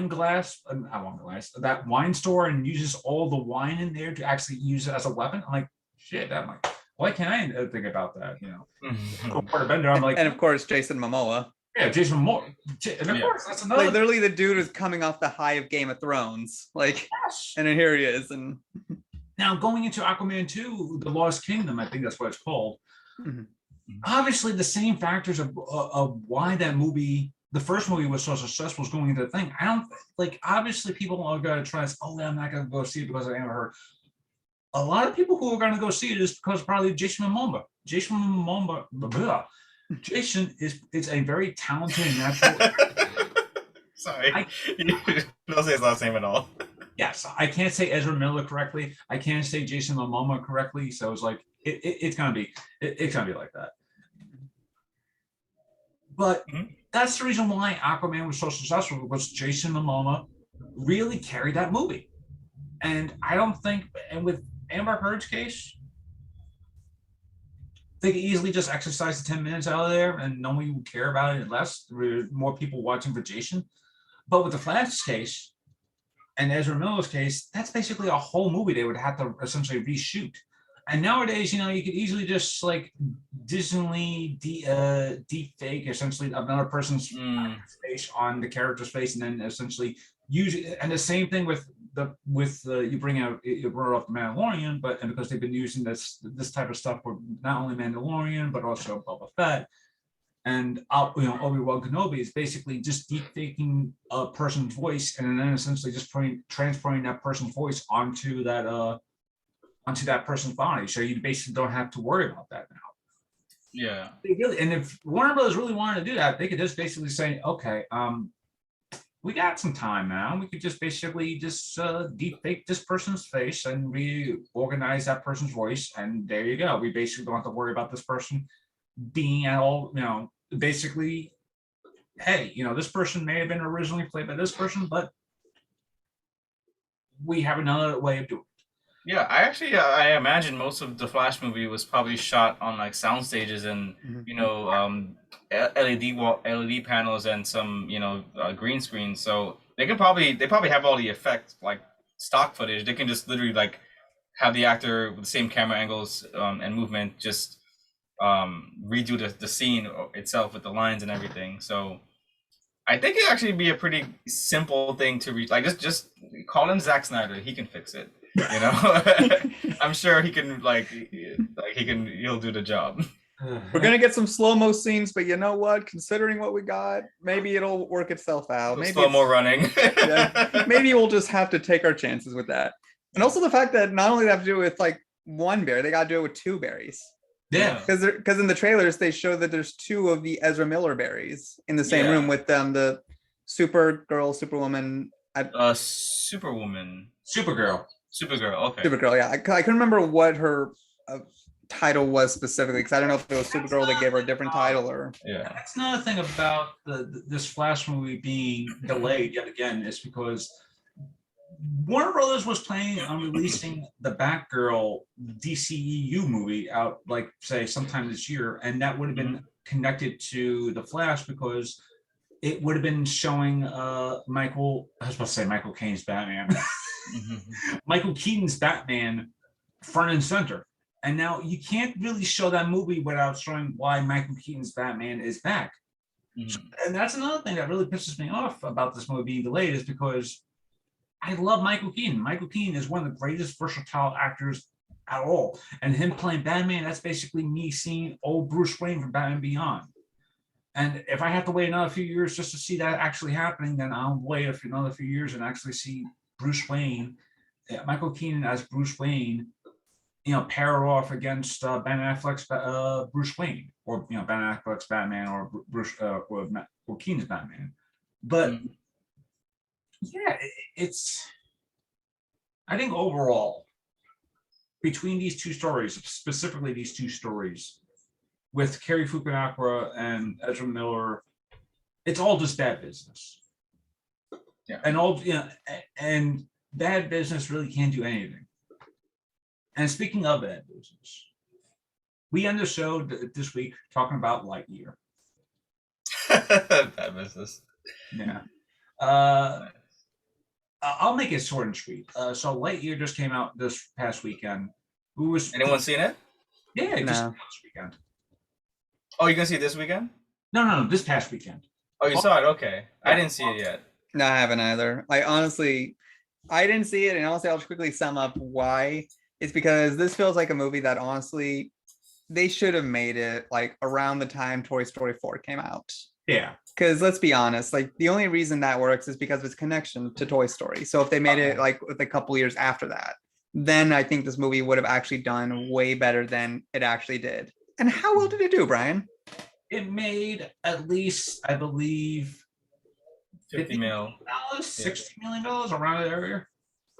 A: glass, that wine store and uses all the wine in there to actually use it as a weapon. I'm like, shit, I'm like, why can't I think about that? I'm like,
C: and of course, Jason Momoa.
A: Yeah, Jason Momoa. And of course, that's another.
C: Like literally, the dude is coming off the high of Game of Thrones,
A: yes.
C: And then here he is. And
A: now going into Aquaman 2, The Lost Kingdom, I think that's what it's called. Obviously, the same factors of why that movie, the first movie, was so successful is going into the thing. I don't obviously people are going to try to say, I'm not going to go see it because I Amber Heard. A lot of people who are going to go see it is because probably Jason Momoa. Jason is a very talented and natural.
B: Sorry, you don't say his last name at all.
A: Yes, I can't say Ezra Miller correctly. I can't say Jason Momoa correctly. So it's like it's gonna be like that. But that's the reason why Aquaman was so successful, because Jason Momoa really carried that movie. And I don't think, and with Amber Heard's case, they could easily just exercise the 10 minutes out of there and no one would care about it unless there were more people watching for Jason. But with the Flash's case and Ezra Miller's case, that's basically a whole movie they would have to essentially reshoot. And nowadays, you could easily just like digitally deep fake essentially another person's face on the character's face, and then essentially use it. And the same thing with you bring up the Mandalorian, and because they've been using this type of stuff for not only Mandalorian but also Boba Fett and Obi-Wan Kenobi, is basically just deep faking a person's voice and then essentially just transporting that person's voice onto that person's body, so you basically don't have to worry about that now.
B: Yeah.
A: And if Warner Brothers really wanted to do that, they could just basically say, okay, we got some time now. We could just basically deep fake this person's face and reorganize that person's voice, and there you go. We basically don't have to worry about this person being at all, basically, hey, this person may have been originally played by this person, but we have another way of doing it.
B: Yeah, I imagine most of the Flash movie was probably shot on like sound stages and LED panels and some green screen. So they probably have all the effects like stock footage. They can just literally like have the actor with the same camera angles and movement just redo the scene itself with the lines and everything. So I think it'd actually be a pretty simple thing to reach. Like just call him Zack Snyder. He can fix it. You know, I'm sure he can he'll do the job.
C: We're gonna get some slow-mo scenes, but you know what? Considering what we got, maybe it'll work itself out. Maybe
B: Slow mo running.
C: yeah, maybe we'll just have to take our chances with that. And also the fact that not only they have to do it with like one berry, they got to do it with two berries.
A: Yeah.
C: Because in the trailers they show that there's two of the Ezra Miller berries in the same room with them, the Supergirl, Superwoman,
B: Superwoman.
A: Supergirl.
B: Okay.
C: Supergirl. Yeah, I couldn't remember what her title was specifically because I don't know if it was Supergirl that gave her a different title or.
B: Yeah.
A: That's another thing about this Flash movie being delayed yet again is because Warner Brothers was planning on releasing the Batgirl DCEU movie out, like, say, sometime this year, and that would have been connected to the Flash because it would have been showing Michael Caine's Batman, Michael Keaton's Batman front and center. And now you can't really show that movie without showing why Michael Keaton's Batman is back. And that's another thing that really pisses me off about this movie being delayed is because I love Michael Keaton. Michael Keaton is one of the greatest versatile actors at all. And him playing Batman, that's basically me seeing old Bruce Wayne from Batman Beyond. And if I have to wait another few years just to see that actually happening, then I'll wait another few years and actually see Bruce Wayne, Michael Keaton as Bruce Wayne, pair off against Ben Affleck's Bruce Wayne, or Ben Affleck's Batman, or Bruce or Keaton's Batman. But yeah, I think overall, between these two stories, specifically these two stories, with Cary Fukunaga and Ezra Miller, it's all just bad business.
B: Yeah.
A: And bad business really can't do anything. And speaking of bad business, we end the show this week talking about Lightyear.
B: Bad business.
A: Yeah. I'll make it short and sweet. So Lightyear just came out this past weekend.
B: Anyone seen it?
A: Yeah, it just came out this weekend.
B: Oh, you're gonna see it this weekend?
A: No, this past weekend.
B: Oh, you saw it? Okay. I didn't see it yet.
C: No, I haven't either. I didn't see it, and honestly, I'll just quickly sum up why. It's because this feels like a movie that honestly, they should have made it like around the time Toy Story 4 came out.
A: Yeah.
C: Because let's be honest, like the only reason that works is because of its connection to Toy Story. So if they made it like with a couple years after that, then I think this movie would have actually done way better than it actually did. And how well did it do, Brian?
A: It made at least, I believe,
B: $50 million.
A: $60 million around that area.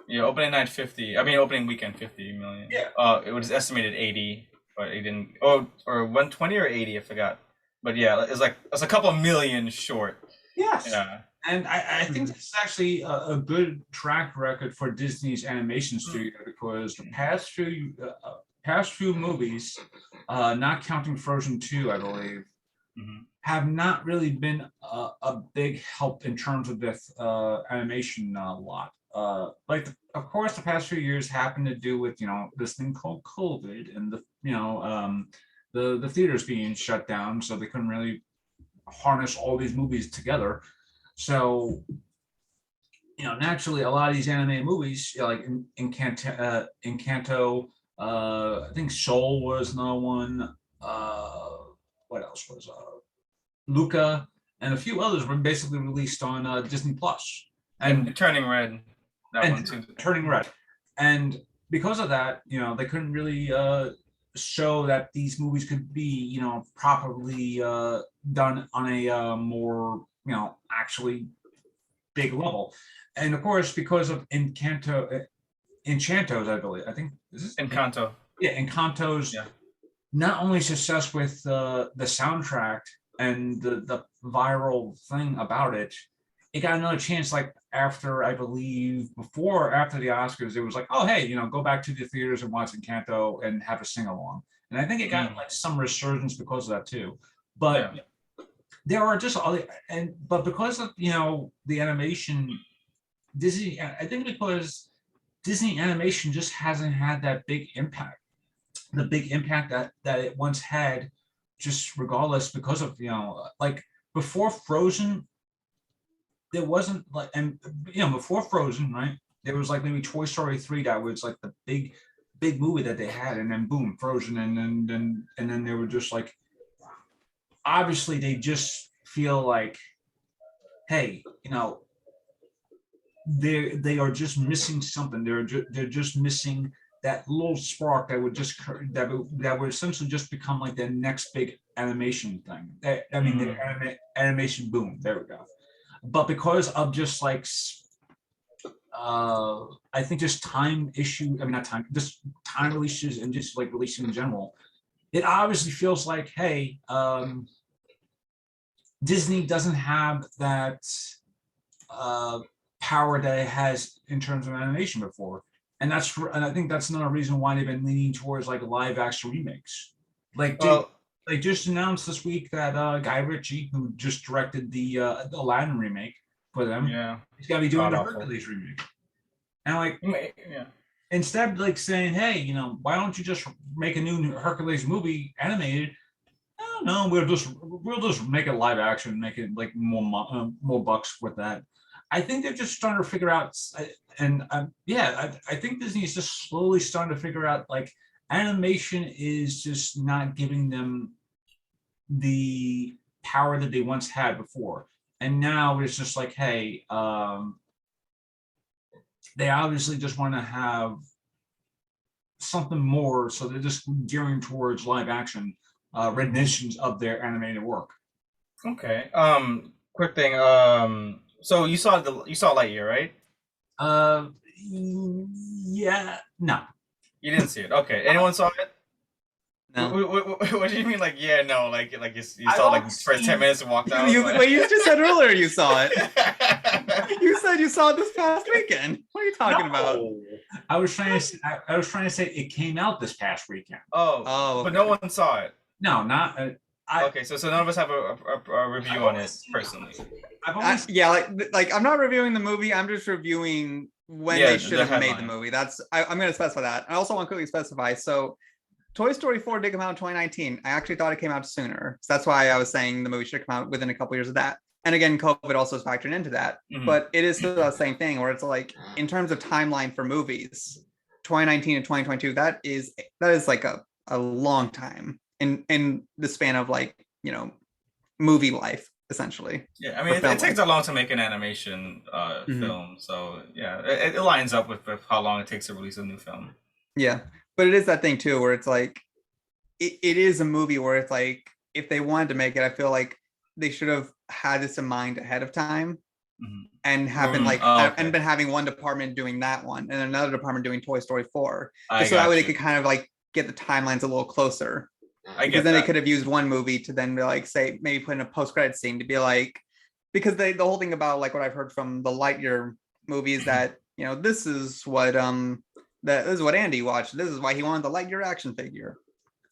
B: Yeah, opening night 50. I mean, opening weekend 50 million.
A: Yeah.
B: It was estimated 80, but it didn't. Oh, or 120 or 80, I forgot. But yeah, it's a couple million short.
A: Yes.
B: Yeah.
A: And I think this is actually a good track record for Disney's animation studio because the past few movies, not counting Frozen 2, I believe, have not really been a big help in terms of the animation lot. Of course, the past few years happened to do with this thing called COVID and the theaters being shut down, so they couldn't really harness all these movies together. So naturally, a lot of these animated movies, like Encanto, I think Soul was another one. What else was Luca, and a few others were basically released on Disney Plus.
B: And Turning Red. That one too.
A: Turning Red. And because of that, they couldn't really show that these movies could be, properly done on a more, actually big level. And of course, because of Enchanto's, I believe, I think this is
B: Encanto.
A: Yeah, Encanto's not only success with the soundtrack and the viral thing about it, it got another chance like after, I believe, after the Oscars, it was like, oh, hey, go back to the theaters and watch Encanto and have a sing-along. And I think it got like some resurgence because of that too. But there are just other, but because of, the animation, Disney, I think because Disney animation just hasn't had that big impact, the big impact that it once had, just regardless, because of, like before Frozen, there wasn't like, and before Frozen, right? there was like maybe Toy Story 3 that was like the big movie that they had, and then boom, Frozen, and then they were just like, obviously they just feel like, hey, they are just missing something. They're just missing that little spark that would just that would essentially just become like the next big animation thing. I mean, the animation boom. There we go. But because of just like, I think just time issue. I mean, not time, just time releases and just like releasing in general. It obviously feels like, hey, Disney doesn't have that power that it has in terms of animation before, and I think that's another reason why they've been leaning towards like live action remakes. Like they just announced this week that Guy Ritchie, who just directed the Aladdin remake for them, he's gonna be doing the Hercules remake. And like, instead of like saying, hey, why don't you just make a new Hercules movie animated? No, we'll just make it live action, make it like more bucks with that. I think they're just starting to figure out, and I think Disney is just slowly starting to figure out like animation is just not giving them the power that they once had before, and now it's just like, hey, they obviously just want to have something more, so they're just gearing towards live action renditions of their animated work.
B: Okay. Quick thing. So you saw Lightyear, right?
A: Yeah. No.
B: You didn't see it. Okay. Anyone saw it?
C: No.
B: What do you mean? Like, yeah, no. Like you saw like the first 10 minutes and walked out.
C: You just said earlier you saw it. You said you saw it this past weekend. What are you talking about?
A: I was trying to say it came out this past weekend.
B: Oh, but no one saw it.
A: No, not.
B: Okay, so none of us have a review on it personally.
C: Like I'm not reviewing the movie. I'm just reviewing when they should have made the movie. I'm going to specify that. I also want to quickly specify. So, Toy Story 4 did come out in 2019. I actually thought it came out sooner. So that's why I was saying the movie should come out within a couple years of that. And again, COVID also is factored into that. Mm-hmm. But it is still the same thing where it's like, in terms of timeline for movies, 2019 and 2022, that is like a long time in the span of like, movie life, essentially.
B: Yeah, I mean, it takes that long to make an animation film. So yeah, it lines up with how long it takes to release a new film.
C: Yeah, but it is that thing too, where it's like, it is a movie where it's like, if they wanted to make it, I feel like they should have had this in mind ahead of time, and have been and been having one department doing that one and another department doing Toy Story 4, so that way they could kind of like get the timelines a little closer. Because then they could have used one movie to then be like, say, maybe put in a post-credit scene to be like, because the whole thing about like what I've heard from the Lightyear movie is that, this is what Andy watched. This is why he wanted the Lightyear action figure.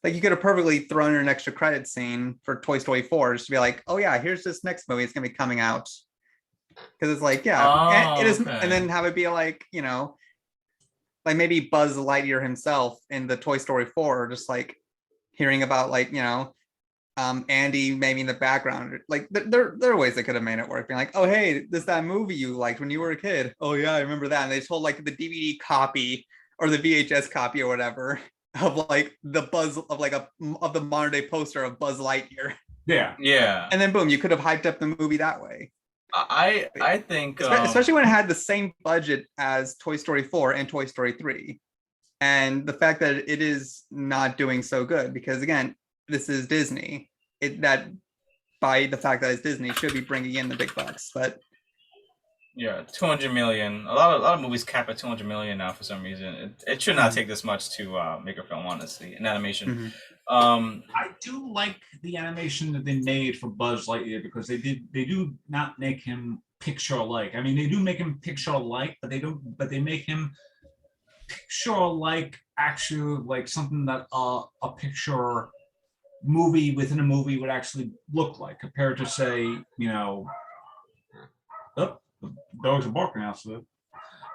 C: Like, you could have perfectly thrown in an extra credit scene for Toy Story 4 just to be like, oh yeah, here's this next movie. It's gonna be coming out. Because it's like, yeah, it is, and then have it be like, like maybe Buzz Lightyear himself in the Toy Story 4, just like hearing about like, Andy maybe in the background. Like there are ways they could have made it work, being like, oh hey, this that movie you liked when you were a kid. Oh yeah, I remember that. And they told like the DVD copy or the VHS copy or whatever of like the Buzz of like of the modern day poster of Buzz Lightyear.
B: Yeah.
C: And then boom, you could have hyped up the movie that way.
B: I think
C: especially when it had the same budget as Toy Story 4 and Toy Story 3. And the fact that it is not doing so good, because again, this is Disney. That by the fact that it's Disney should be bringing in the big bucks, but
B: yeah, 200 million. A lot of movies cap at 200 million now for some reason. It should not take this much to make a film, honestly, in animation.
A: I do like the animation that they made for Buzz Lightyear, because they do not make him picture-like. I mean, they do make him picture-like, but they make him picture-like, actually, like something that a picture movie within a movie would actually look like, compared to, say, the dogs are barking out, so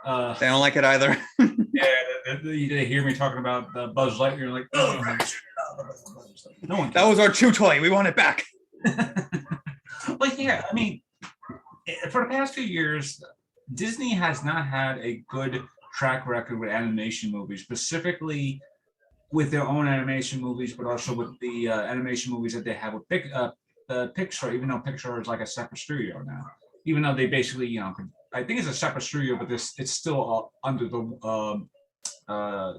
C: they don't like it either.
A: Yeah, they hear me talking about Buzz Lightyear, like, oh, no one cares.
C: That was our chew toy. We want it back.
A: But yeah, I mean, for the past few years, Disney has not had a good track record with animation movies, specifically with their own animation movies, but also with the animation movies that they have with Pixar. Even though Pixar is like a separate studio now, even though they basically, I think it's a separate studio, but it's still under the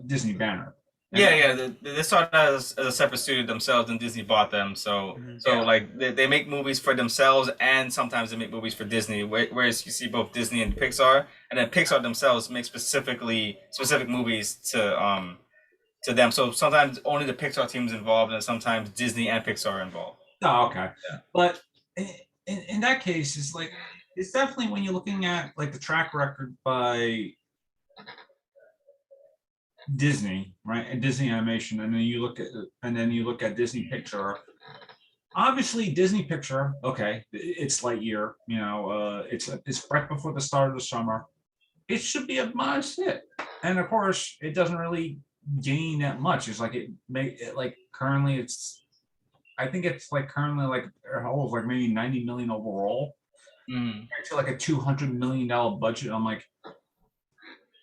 A: Disney banner.
B: Yeah. They started as a separate studio themselves, and Disney bought them. So, like they make movies for themselves, and sometimes they make movies for Disney. Whereas you see both Disney and Pixar, and then Pixar themselves make specific movies to them. So sometimes only the Pixar team is involved, and sometimes Disney and Pixar are involved.
A: Oh, okay. Yeah. But in that case, it's definitely when you're looking at like the track record by Disney, right, and Disney Animation, and then you look at Disney Pixar. Obviously, Disney Pixar, okay, it's Lightyear. It's right before the start of the summer. It should be a modest hit, and of course, it doesn't really gain that much. It's like currently it's. I think it's like currently like maybe 90 million overall. Compared to like a $200 million budget. I'm like.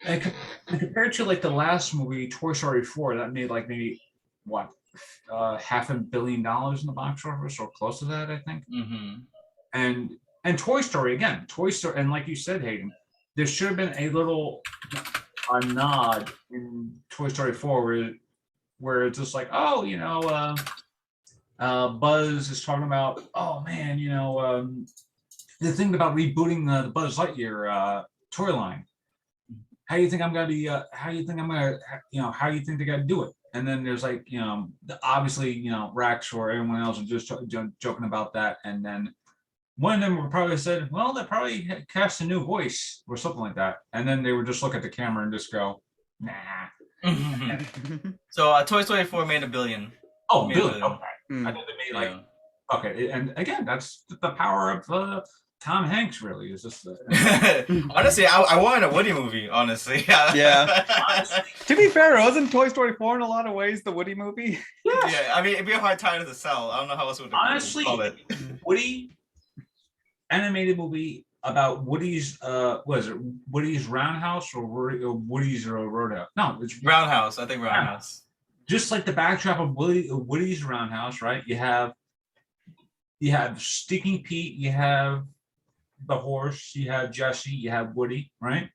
A: And compared to like the last movie, Toy Story 4, that made like maybe what $500 million in the box office or close to that, I think. And Toy Story, and like you said, Hayden, there should have been a nod in Toy Story 4 where it's just like, Buzz is talking about, oh man, the thing about rebooting the Buzz Lightyear toy line. How do you think I'm gonna be? How do you think they're gonna do it? And then there's like, obviously, Rex or everyone else are just joking about that. And then one of them would probably said, well, they probably cast a new voice or something like that. And then they would just look at the camera and just go, nah.
B: So Toy Story 4 made $1 billion.
A: Oh, $1 billion. Okay. I think they made okay. And again, that's the power of Tom Hanks. Really is just
B: honestly, I wanted a Woody movie. Honestly,
C: yeah. To be fair, wasn't Toy Story 4 in a lot of ways the Woody movie?
B: Yeah, I mean, it'd be a hard title to sell. I don't know how else would
A: honestly
B: call it.
A: Woody animated movie about Woody's Woody's Roundhouse or Woody's Roadhouse? No, it's
B: Roundhouse. I think Roundhouse.
A: Just like the backdrop of Woody's Roundhouse, right? You have Stinking Pete, you have the horse, you have Jesse, you have Woody, right?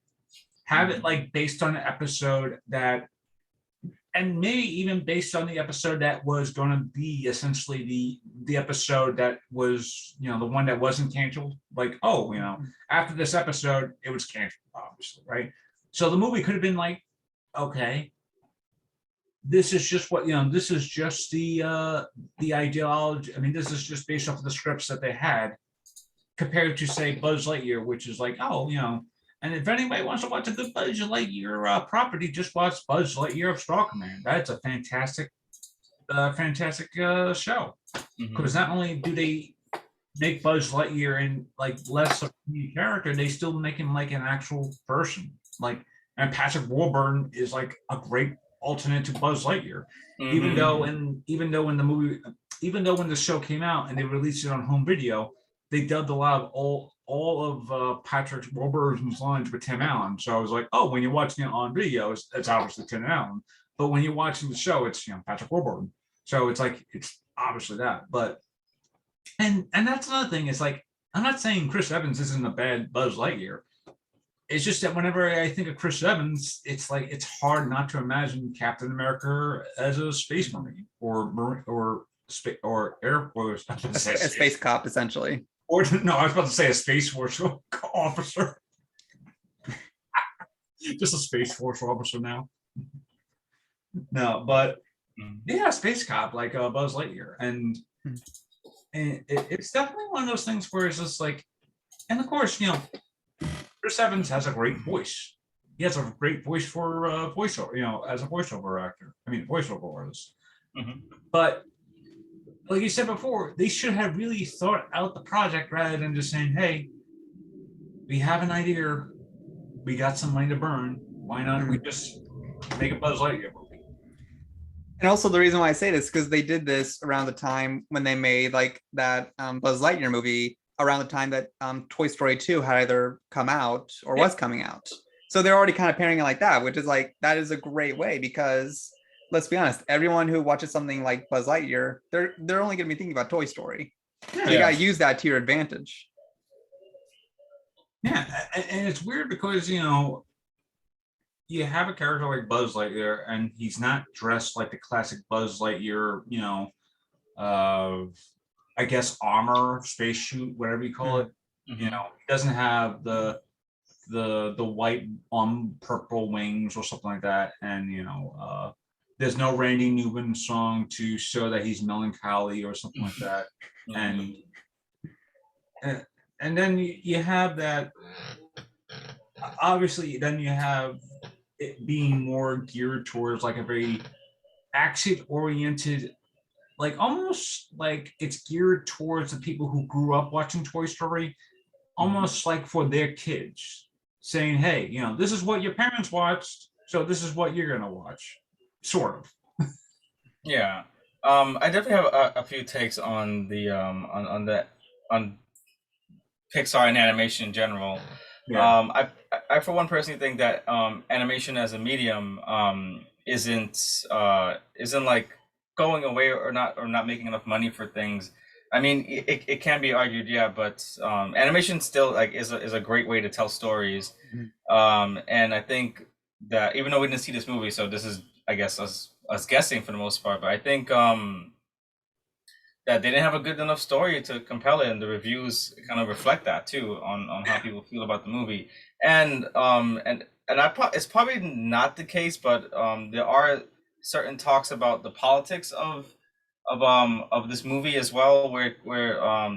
A: Have it like based on an episode that, and maybe even based on the episode that was going to be essentially the episode that was, the one that wasn't canceled. Like, after this episode, it was canceled, obviously, right? So the movie could have been like, okay, this is just what, this is just the ideology. I mean, this is just based off of the scripts that they had, compared to say Buzz Lightyear, which is like, and if anybody wants to watch a good Buzz Lightyear property, just watch Buzz Lightyear of Star Command. That's a fantastic show. Because not only do they make Buzz Lightyear in like less of a character, they still make him like an actual person. Like, and Patrick Warburton is like a great alternate to Buzz Lightyear. Even though when the show came out and they released it on home video, they dubbed a lot of all of Patrick Warburton's lines with Tim Allen. So I was like, when you're watching it on video, it's obviously Tim Allen. But when you're watching the show, it's Patrick Warburton. So it's like it's obviously that. But and that's another thing. It's like, I'm not saying Chris Evans isn't a bad Buzz Lightyear. It's just that whenever I think of Chris Evans, it's like it's hard not to imagine Captain America as a space marine or air force.
C: A space cop, essentially.
A: Or no, I was about to say a Space Force officer. Just a Space Force officer now. No, but yeah, space cop like Buzz Lightyear, and it's definitely one of those things where it's just like, and of course, Chris Evans has a great voice. He has a great voice for voiceover, as a voiceover actor. I mean, voiceover artist. But like you said before, they should have really thought out the project rather than just saying, hey, we have an idea, we got some money to burn, why not we just make a Buzz Lightyear movie?
C: And also the reason why I say this is because they did this around the time when they made like that Buzz Lightyear movie around the time that Toy Story 2 had either come out or was coming out. So they're already kind of pairing it like that, which is like, that is a great way, because let's be honest, everyone who watches something like Buzz Lightyear, they're only going to be thinking about Toy Story. So you got to use that to your advantage.
A: Yeah, and it's weird because, you know, you have a character like Buzz Lightyear, and he's not dressed like the classic Buzz Lightyear, you know, I guess armor, spacesuit, whatever you call it. You know, he doesn't have the white on purple wings or something like that, and you know, there's no Randy Newman song to show that he's melancholy or something like that, and then you have that. Obviously, then you have it being more geared towards like a very action-oriented, like almost like it's geared towards the people who grew up watching Toy Story, almost like for their kids, saying, hey, you know, this is what your parents watched, so this is what you're gonna watch, sort of.
B: Yeah. I definitely have a few takes on the on Pixar and animation in general.
A: Yeah.
B: I for one personally think that animation as a medium isn't like going away or not making enough money for things. I mean, it can be argued, yeah, but animation still like is a great way to tell stories. And I think that even though we didn't see this movie, so this is, I guess, us guessing for the most part, but I think that they didn't have a good enough story to compel it, and the reviews kind of reflect that too on how people feel about the movie. And it's probably not the case, but there are certain talks about the politics of this movie as well, where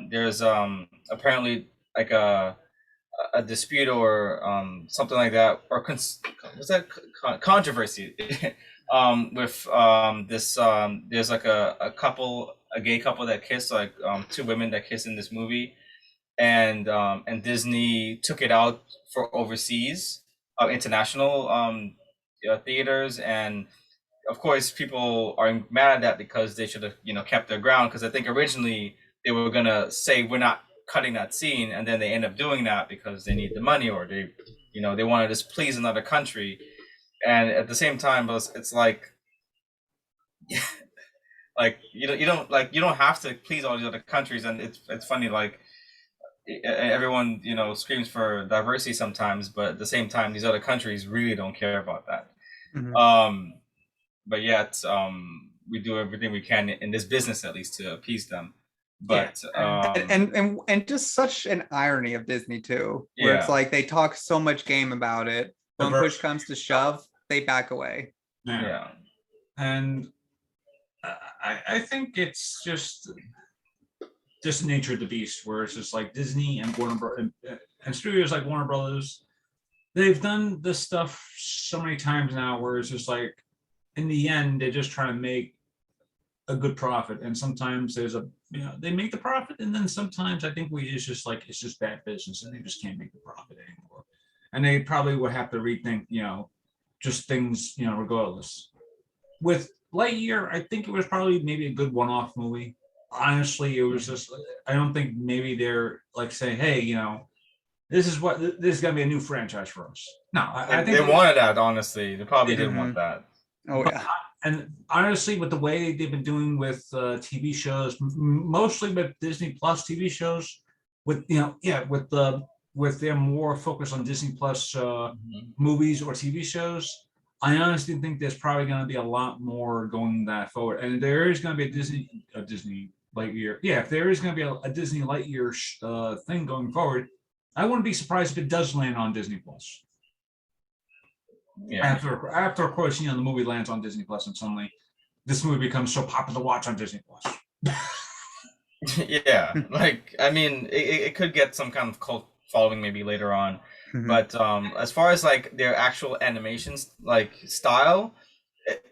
B: there's apparently like a dispute or something like that, or was that controversy with this there's like a gay couple that kiss, like two women that kiss in this movie, and Disney took it out for overseas international theaters, and of course people are mad at that because they should have, you know, kept their ground, because I think originally they were gonna say we're not cutting that scene, and then they end up doing that because they need the money, or they, you know, they want to just please another country. And at the same time, it's like like you don't have to please all these other countries. And it's funny, like everyone, you know, screams for diversity sometimes, but at the same time these other countries really don't care about that. But yet we do everything we can in this business at least to appease them. But
C: and just such an irony of Disney too, where it's like they talk so much game about it, when push comes to shove, they back away.
A: And I think it's just the nature of the beast, where it's just like Disney and Warner and studios like Warner Brothers, they've done this stuff so many times now, where it's just like in the end they're just trying to make a good profit, and sometimes there's a, you know, they make the profit, and then sometimes I think it's just bad business, and they just can't make the profit anymore, and they probably would have to rethink, you know, just things, you know, regardless. With Lightyear, I think it was probably maybe a good one-off movie. Honestly, it was just, I don't think maybe they're like saying, hey, you know, this is gonna be a new franchise for us. No, I think
B: they wanted that. Honestly, they probably didn't want that.
C: Oh yeah.
A: And honestly, with the way they've been doing with TV shows, mostly with Disney Plus TV shows, with, you know, with their more focus on Disney Plus movies or TV shows, I honestly think there's probably going to be a lot more going that forward. And there is going to be a Disney Lightyear. Yeah, if there is going to be a Disney Lightyear thing going forward, I wouldn't be surprised if it does land on Disney Plus. Yeah. After of course, you know, the movie lands on Disney Plus, and suddenly this movie becomes so popular to watch on Disney Plus.
B: Yeah, like I mean, it could get some kind of cult following maybe later on, but as far as like their actual animations like style,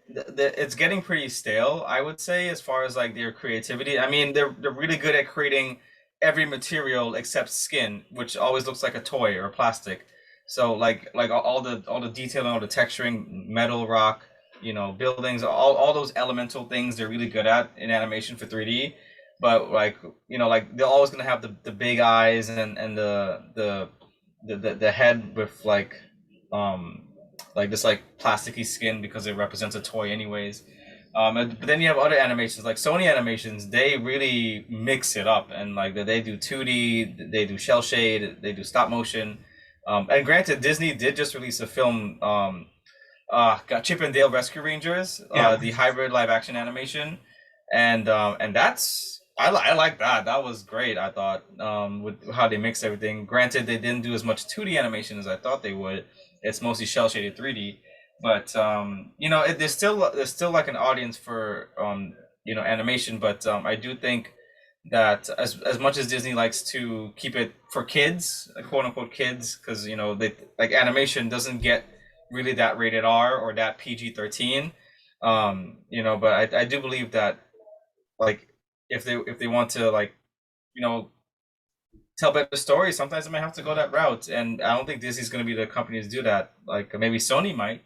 B: it's getting pretty stale, I would say, as far as like their creativity. I mean, they're really good at creating every material except skin, which always looks like a toy or plastic. So like all the detailing, all the texturing, metal, rock, you know, buildings, all those elemental things they're really good at in animation for 3D. but like like they're always gonna have the big eyes and the head with like this like plasticky skin because it represents a toy anyways. But then you have other animations like Sony animations. They really mix it up, and like they do 2D, they do cell shade, they do stop motion. And granted, Disney did just release a film, got Chip and Dale Rescue Rangers,
A: Yeah.
B: the hybrid live action animation, and that's I like that. That was great. I thought with how they mixed everything. Granted, they didn't do as much 2D animation as I thought they would. It's mostly cell shaded 3D, but there's still like an audience for animation. But I do think that as much as Disney likes to keep it for kids, quote unquote kids, because they like animation doesn't get really that rated R or that PG-13. But I do believe that like if they want to like tell better stories, sometimes they might have to go that route, and I don't think Disney's going to be the company to do that. Like maybe Sony might.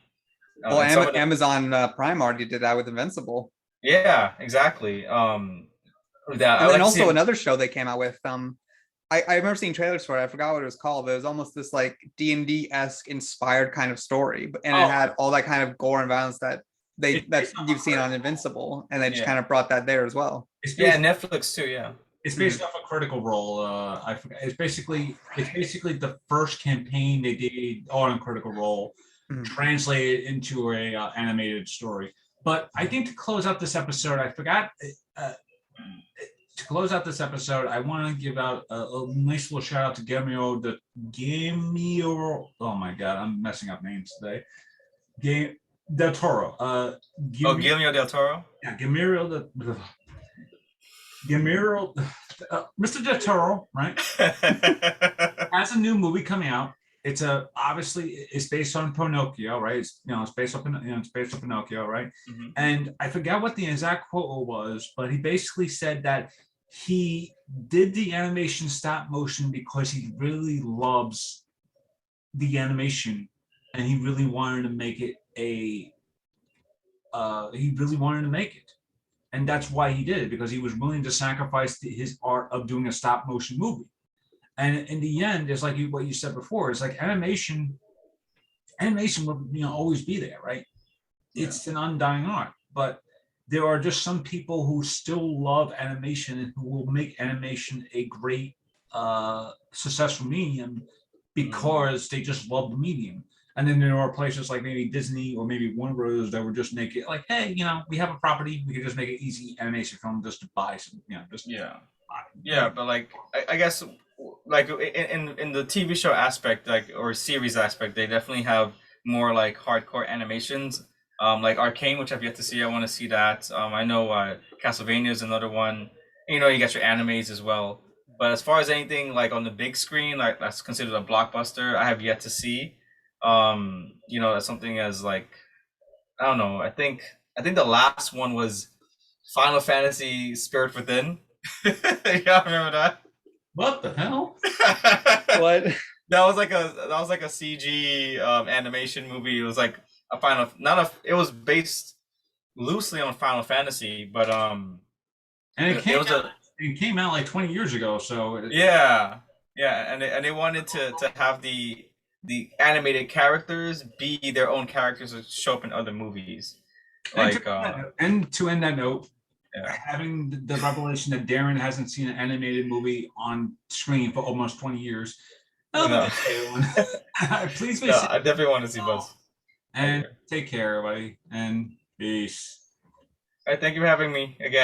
C: Well,
B: And some of the-
C: Amazon Prime already did that with Invincible.
B: yeah, exactly. That I
C: And then
B: like to
C: also
B: see-
C: another show they came out with. I remember seeing trailers for it. I forgot what it was called, but it was almost this like D&D-esque inspired kind of story, and it had all that kind of gore and violence that you've seen on Invincible, and they just kind of brought that there as well.
B: yeah, Netflix too. Yeah.
A: It's based off a Critical Role. I forget. It's basically the first campaign they did on Critical Role, translated into a animated story. But I think to close out this episode, I forgot. To close out this episode, I want to give out a nice little shout out to Guillermo. Oh my God, I'm messing up names today. Del Toro.
B: Guillermo del Toro.
A: Yeah, Guillermo, Mr. Del Toro, right? Has a new movie coming out. It's obviously it's based on Pinocchio, right? It's based on Pinocchio, right?
B: Mm-hmm.
A: And I forgot what the exact quote was, but he basically said that he did the animation stop motion because he really loves the animation, and he really wanted to make it and that's why he did it, because he was willing to sacrifice his art of doing a stop motion movie. And in the end, it's like what you said before. It's like animation will always be there, right? Yeah. It's an undying art, but there are just some people who still love animation and who will make animation a great successful medium because they just love the medium. And then there are places like maybe Disney or maybe Warner Bros. That would just make it like, hey, we have a property, we can just make an easy animation film just to buy some,
B: But like, I guess, like in the TV show aspect, like or series aspect, they definitely have more like hardcore animations. Like Arcane, which I've yet to see. I want to see that. I know Castlevania is another one. You got your animes as well. But as far as anything like on the big screen, like that's considered a blockbuster, I have yet to see. As something as like, I don't know. I think the last one was Final Fantasy Spirit Within. Y'all remember that?
A: What the hell?
C: What?
B: That was like a CG animation movie. It was like it was based loosely on Final Fantasy, but
A: and it came out like 20 years ago, so
B: and they wanted to have the animated characters be their own characters that show up in other movies.
A: And to end that note, having the revelation that Darren hasn't seen an animated movie on screen for almost 20 years. Please be
B: I definitely want to see Buzz.
A: And take care, everybody, and peace.
B: All right, thank you for having me again.